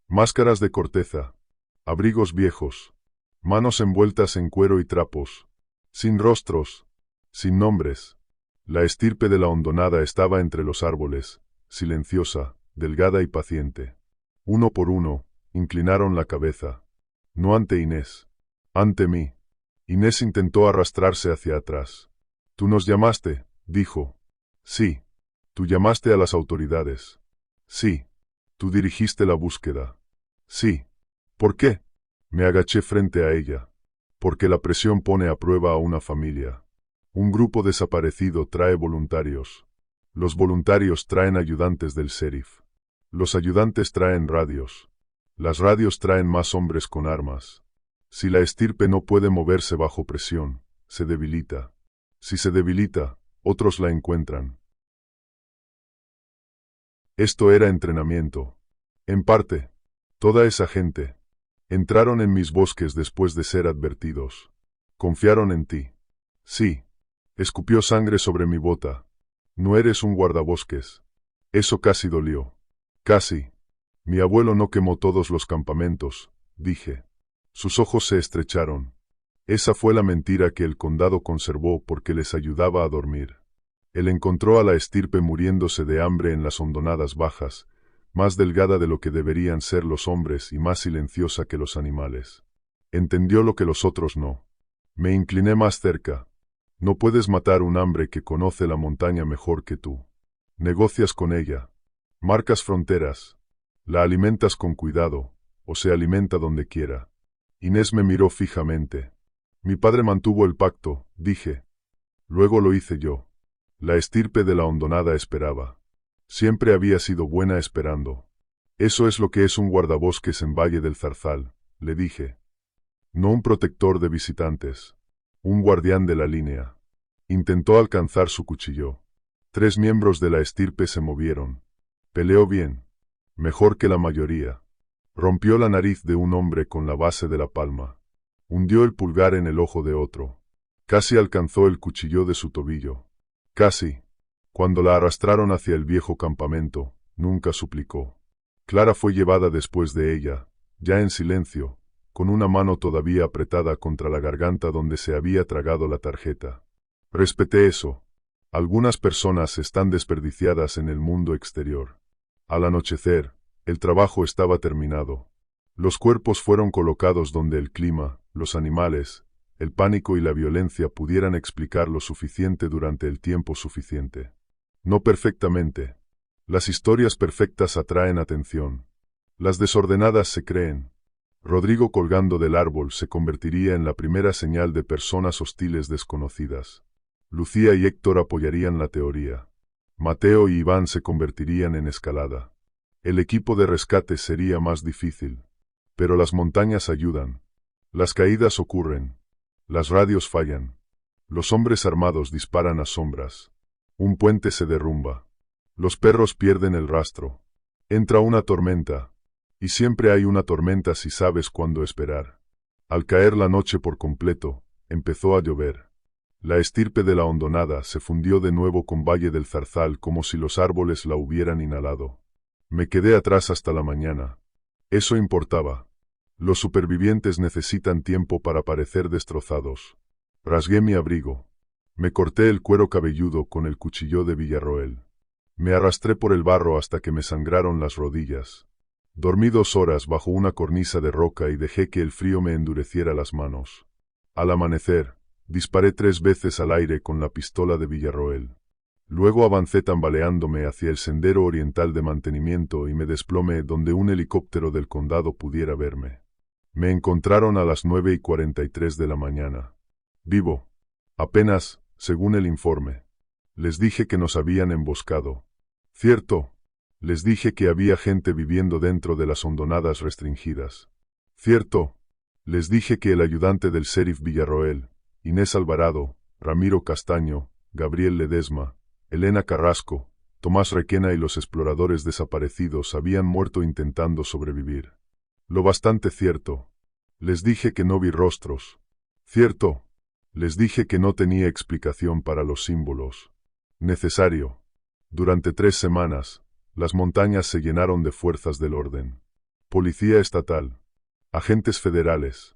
Máscaras de corteza. Abrigos viejos. Manos envueltas en cuero y trapos. Sin rostros. Sin nombres. La estirpe de la hondonada estaba entre los árboles, silenciosa, delgada y paciente. Uno por uno, inclinaron la cabeza. No ante Inés. Ante mí. Inés intentó arrastrarse hacia atrás. «Tú nos llamaste», dijo. «Sí. Tú llamaste a las autoridades». «Sí. Tú dirigiste la búsqueda». «Sí». «¿Por qué?». Me agaché frente a ella. «Porque la presión pone a prueba a una familia. Un grupo desaparecido trae voluntarios. Los voluntarios traen ayudantes del sheriff. Los ayudantes traen radios. Las radios traen más hombres con armas. Si la estirpe no puede moverse bajo presión, se debilita. Si se debilita, otros la encuentran». Esto era entrenamiento. En parte, toda esa gente. Entraron en mis bosques después de ser advertidos. Confiaron en ti. Sí. Escupió sangre sobre mi bota. No eres un guardabosques. Eso casi dolió. Casi. Mi abuelo no quemó todos los campamentos, dije. Sus ojos se estrecharon. Esa fue la mentira que el condado conservó porque les ayudaba a dormir. Él encontró a la estirpe muriéndose de hambre en las hondonadas bajas, más delgada de lo que deberían ser los hombres y más silenciosa que los animales. Entendió lo que los otros no. Me incliné más cerca. No puedes matar un hambre que conoce la montaña mejor que tú. Negocias con ella. Marcas fronteras. La alimentas con cuidado, o se alimenta donde quiera. Inés me miró fijamente. Mi padre mantuvo el pacto, dije. Luego lo hice yo. La estirpe de la hondonada esperaba. Siempre había sido buena esperando. Eso es lo que es un guardabosques en Valle del Zarzal, le dije. No un protector de visitantes. Un guardián de la línea. Intentó alcanzar su cuchillo. 3 miembros de la estirpe se movieron. Peleó bien. Mejor que la mayoría. Rompió la nariz de un hombre con la base de la palma. Hundió el pulgar en el ojo de otro. Casi alcanzó el cuchillo de su tobillo. Casi. Cuando la arrastraron hacia el viejo campamento, nunca suplicó. Clara fue llevada después de ella, ya en silencio, con una mano todavía apretada contra la garganta donde se había tragado la tarjeta. Respeté eso. Algunas personas están desperdiciadas en el mundo exterior. Al anochecer, el trabajo estaba terminado. Los cuerpos fueron colocados donde el clima, los animales, el pánico y la violencia pudieran explicar lo suficiente durante el tiempo suficiente. No perfectamente. Las historias perfectas atraen atención. Las desordenadas se creen. Rodrigo colgando del árbol se convertiría en la primera señal de personas hostiles desconocidas. Lucía y Héctor apoyarían la teoría. Mateo y Iván se convertirían en escalada. El equipo de rescate sería más difícil. Pero las montañas ayudan. Las caídas ocurren. Las radios fallan. Los hombres armados disparan a sombras. Un puente se derrumba. Los perros pierden el rastro. Entra una tormenta. Y siempre hay una tormenta si sabes cuándo esperar. Al caer la noche por completo, empezó a llover. La estirpe de la hondonada se fundió de nuevo con Valle del Zarzal como si los árboles la hubieran inhalado. Me quedé atrás hasta la mañana. Eso importaba. Los supervivientes necesitan tiempo para parecer destrozados. Rasgué mi abrigo. Me corté el cuero cabelludo con el cuchillo de Villarroel. Me arrastré por el barro hasta que me sangraron las rodillas. Dormí 2 horas bajo una cornisa de roca y dejé que el frío me endureciera las manos. Al amanecer, disparé 3 veces al aire con la pistola de Villarroel. Luego avancé tambaleándome hacia el sendero oriental de mantenimiento y me desplomé donde un helicóptero del condado pudiera verme. Me encontraron a las 9:43 de la mañana. Vivo. Apenas, según el informe. Les dije que nos habían emboscado. Cierto. Les dije que había gente viviendo dentro de las hondonadas restringidas. Cierto. Les dije que el ayudante del sheriff Villarroel, Inés Alvarado, Ramiro Castaño, Gabriel Ledesma, Elena Carrasco, Tomás Requena y los exploradores desaparecidos habían muerto intentando sobrevivir. Lo bastante cierto. Les dije que no vi rostros. Cierto. Les dije que no tenía explicación para los símbolos. Necesario. Durante 3 semanas, las montañas se llenaron de fuerzas del orden. Policía estatal. Agentes federales.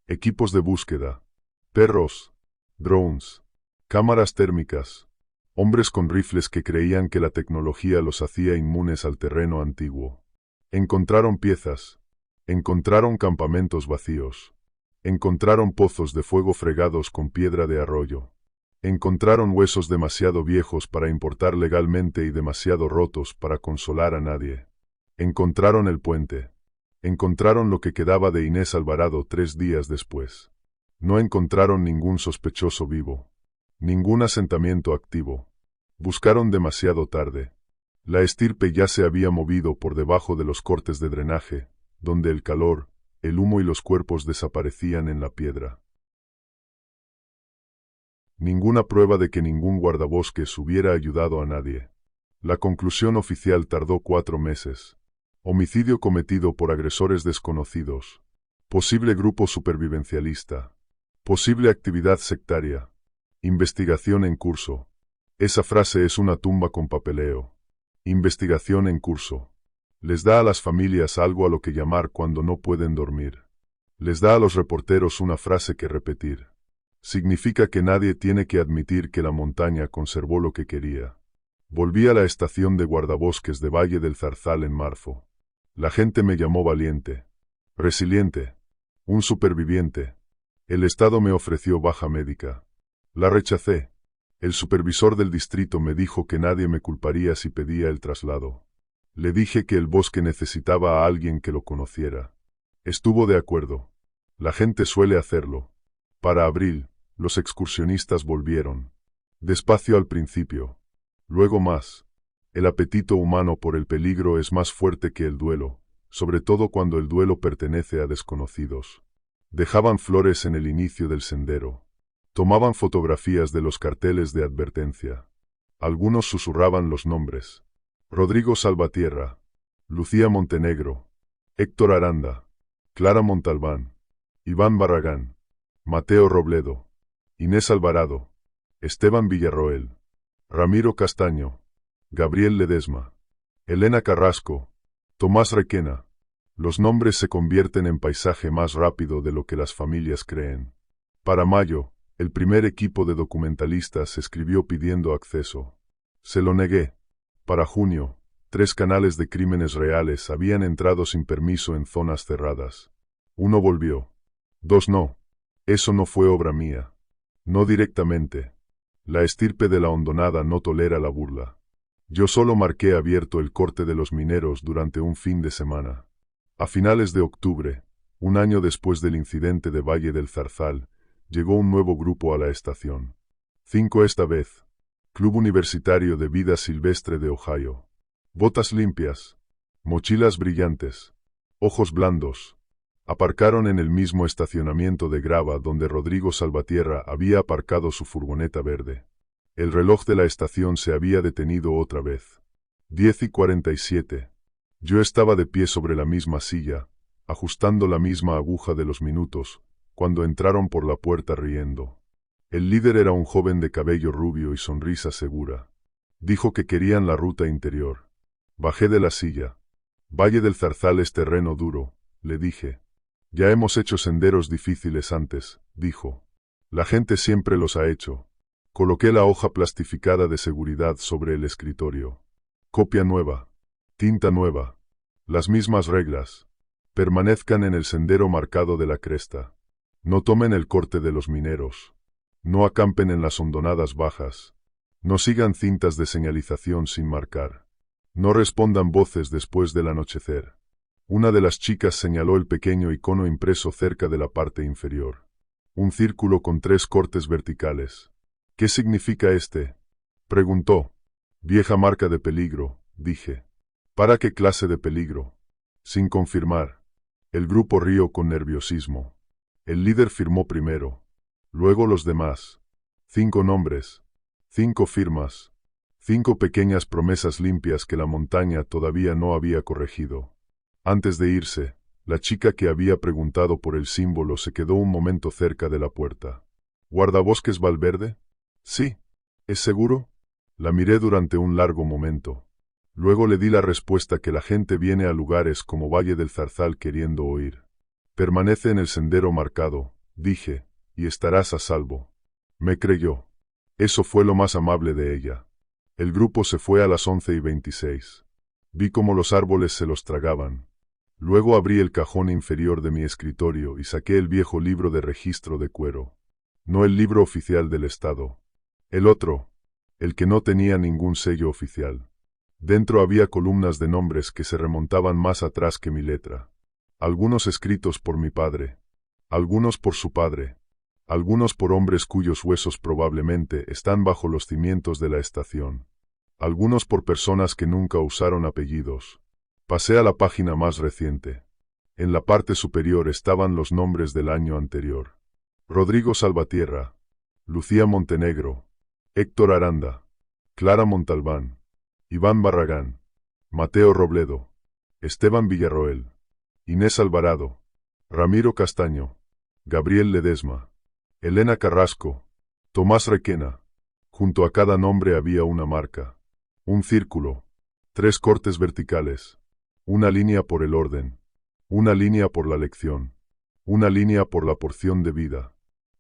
Equipos de búsqueda. Perros. Drones. Cámaras térmicas. Hombres con rifles que creían que la tecnología los hacía inmunes al terreno antiguo. Encontraron piezas. Encontraron campamentos vacíos. Encontraron pozos de fuego fregados con piedra de arroyo. Encontraron huesos demasiado viejos para importar legalmente y demasiado rotos para consolar a nadie. Encontraron el puente. Encontraron lo que quedaba de Inés Alvarado 3 días después. No encontraron ningún sospechoso vivo. Ningún asentamiento activo. Buscaron demasiado tarde. La estirpe ya se había movido por debajo de los cortes de drenaje, donde el calor, el humo y los cuerpos desaparecían en la piedra. Ninguna prueba de que ningún guardabosques hubiera ayudado a nadie. La conclusión oficial tardó 4 meses. Homicidio cometido por agresores desconocidos. Posible grupo supervivencialista. Posible actividad sectaria. Investigación en curso. Esa frase es una tumba con papeleo. Investigación en curso. Les da a las familias algo a lo que llamar cuando no pueden dormir. Les da a los reporteros una frase que repetir. Significa que nadie tiene que admitir que la montaña conservó lo que quería. Volví a la estación de guardabosques de Valle del Zarzal en marzo. La gente me llamó valiente, resiliente, un superviviente. El Estado me ofreció baja médica. La rechacé. El supervisor del distrito me dijo que nadie me culparía si pedía el traslado. Le dije que el bosque necesitaba a alguien que lo conociera. Estuvo de acuerdo. La gente suele hacerlo. Para abril, los excursionistas volvieron. Despacio al principio. Luego más. El apetito humano por el peligro es más fuerte que el duelo, sobre todo cuando el duelo pertenece a desconocidos. Dejaban flores en el inicio del sendero. Tomaban fotografías de los carteles de advertencia. Algunos susurraban los nombres. Rodrigo Salvatierra, Lucía Montenegro, Héctor Aranda, Clara Montalbán, Iván Barragán, Mateo Robledo, Inés Alvarado, Esteban Villarroel, Ramiro Castaño, Gabriel Ledesma, Elena Carrasco, Tomás Requena. Los nombres se convierten en paisaje más rápido de lo que las familias creen. Para mayo, El primer equipo de documentalistas escribió pidiendo acceso. Se lo negué. Para junio, 3 canales de crímenes reales habían entrado sin permiso en zonas cerradas. 1 volvió. 2 no. Eso no fue obra mía. No directamente. La estirpe de la hondonada no tolera la burla. Yo solo marqué abierto el corte de los mineros durante un fin de semana. A finales de octubre, un año después del incidente de Valle del Zarzal, llegó un nuevo grupo a la estación. 5 esta vez. Club Universitario de Vida Silvestre de Ohio. Botas limpias. Mochilas brillantes. Ojos blandos. Aparcaron en el mismo estacionamiento de grava donde Rodrigo Salvatierra había aparcado su furgoneta verde. El reloj de la estación se había detenido otra vez. 10:47. Yo estaba de pie sobre la misma silla, ajustando la misma aguja de los minutos, cuando entraron por la puerta riendo. El líder era un joven de cabello rubio y sonrisa segura. Dijo que querían la ruta interior. Bajé de la silla. Valle del Zarzal es terreno duro, le dije. Ya hemos hecho senderos difíciles antes, dijo. La gente siempre los ha hecho. Coloqué la hoja plastificada de seguridad sobre el escritorio. Copia nueva. Tinta nueva. Las mismas reglas. Permanezcan en el sendero marcado de la cresta. No tomen el corte de los mineros. No acampen en las hondonadas bajas. No sigan cintas de señalización sin marcar. No respondan voces después del anochecer. Una de las chicas señaló el pequeño icono impreso cerca de la parte inferior. Un círculo con 3 cortes verticales. ¿Qué significa este?, preguntó. Vieja marca de peligro, dije. ¿Para qué clase de peligro? Sin confirmar. El grupo rió con nerviosismo. El líder firmó primero. Luego los demás. 5 nombres. 5 firmas. 5 pequeñas promesas limpias que la montaña todavía no había corregido. Antes de irse, la chica que había preguntado por el símbolo se quedó un momento cerca de la puerta. ¿Guardabosques Valverde? Sí. ¿Es seguro? La miré durante un largo momento. Luego le di la respuesta que la gente viene a lugares como Valle del Zarzal queriendo oír. Permanece en el sendero marcado, dije, y estarás a salvo. Me creyó. Eso fue lo más amable de ella. El grupo se fue a las 11:26. Vi cómo los árboles se los tragaban. Luego abrí el cajón inferior de mi escritorio y saqué el viejo libro de registro de cuero. No el libro oficial del Estado. El otro, el que no tenía ningún sello oficial. Dentro había columnas de nombres que se remontaban más atrás que mi letra. Algunos escritos por mi padre. Algunos por su padre. Algunos por hombres cuyos huesos probablemente están bajo los cimientos de la estación. Algunos por personas que nunca usaron apellidos. Pasé a la página más reciente. En la parte superior estaban los nombres del año anterior. Rodrigo Salvatierra, Lucía Montenegro, Héctor Aranda, Clara Montalbán, Iván Barragán, Mateo Robledo, Esteban Villarroel, Inés Alvarado, Ramiro Castaño, Gabriel Ledesma, Elena Carrasco, Tomás Requena. Junto a cada nombre había una marca, un círculo, 3 cortes verticales, una línea por el orden, una línea por la lección, una línea por la porción de vida.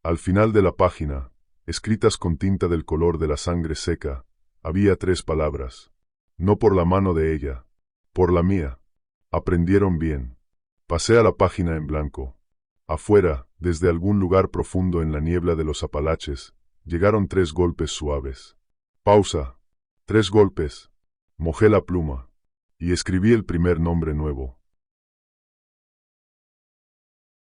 Al final de la página, escritas con tinta del color de la sangre seca, había 3 palabras. No por la mano de ella, por la mía. Aprendieron bien. Pasé a la página en blanco. Afuera, desde algún lugar profundo en la niebla de los Apalaches, llegaron 3 golpes suaves. Pausa. 3 golpes. Mojé la pluma. Y escribí el primer nombre nuevo.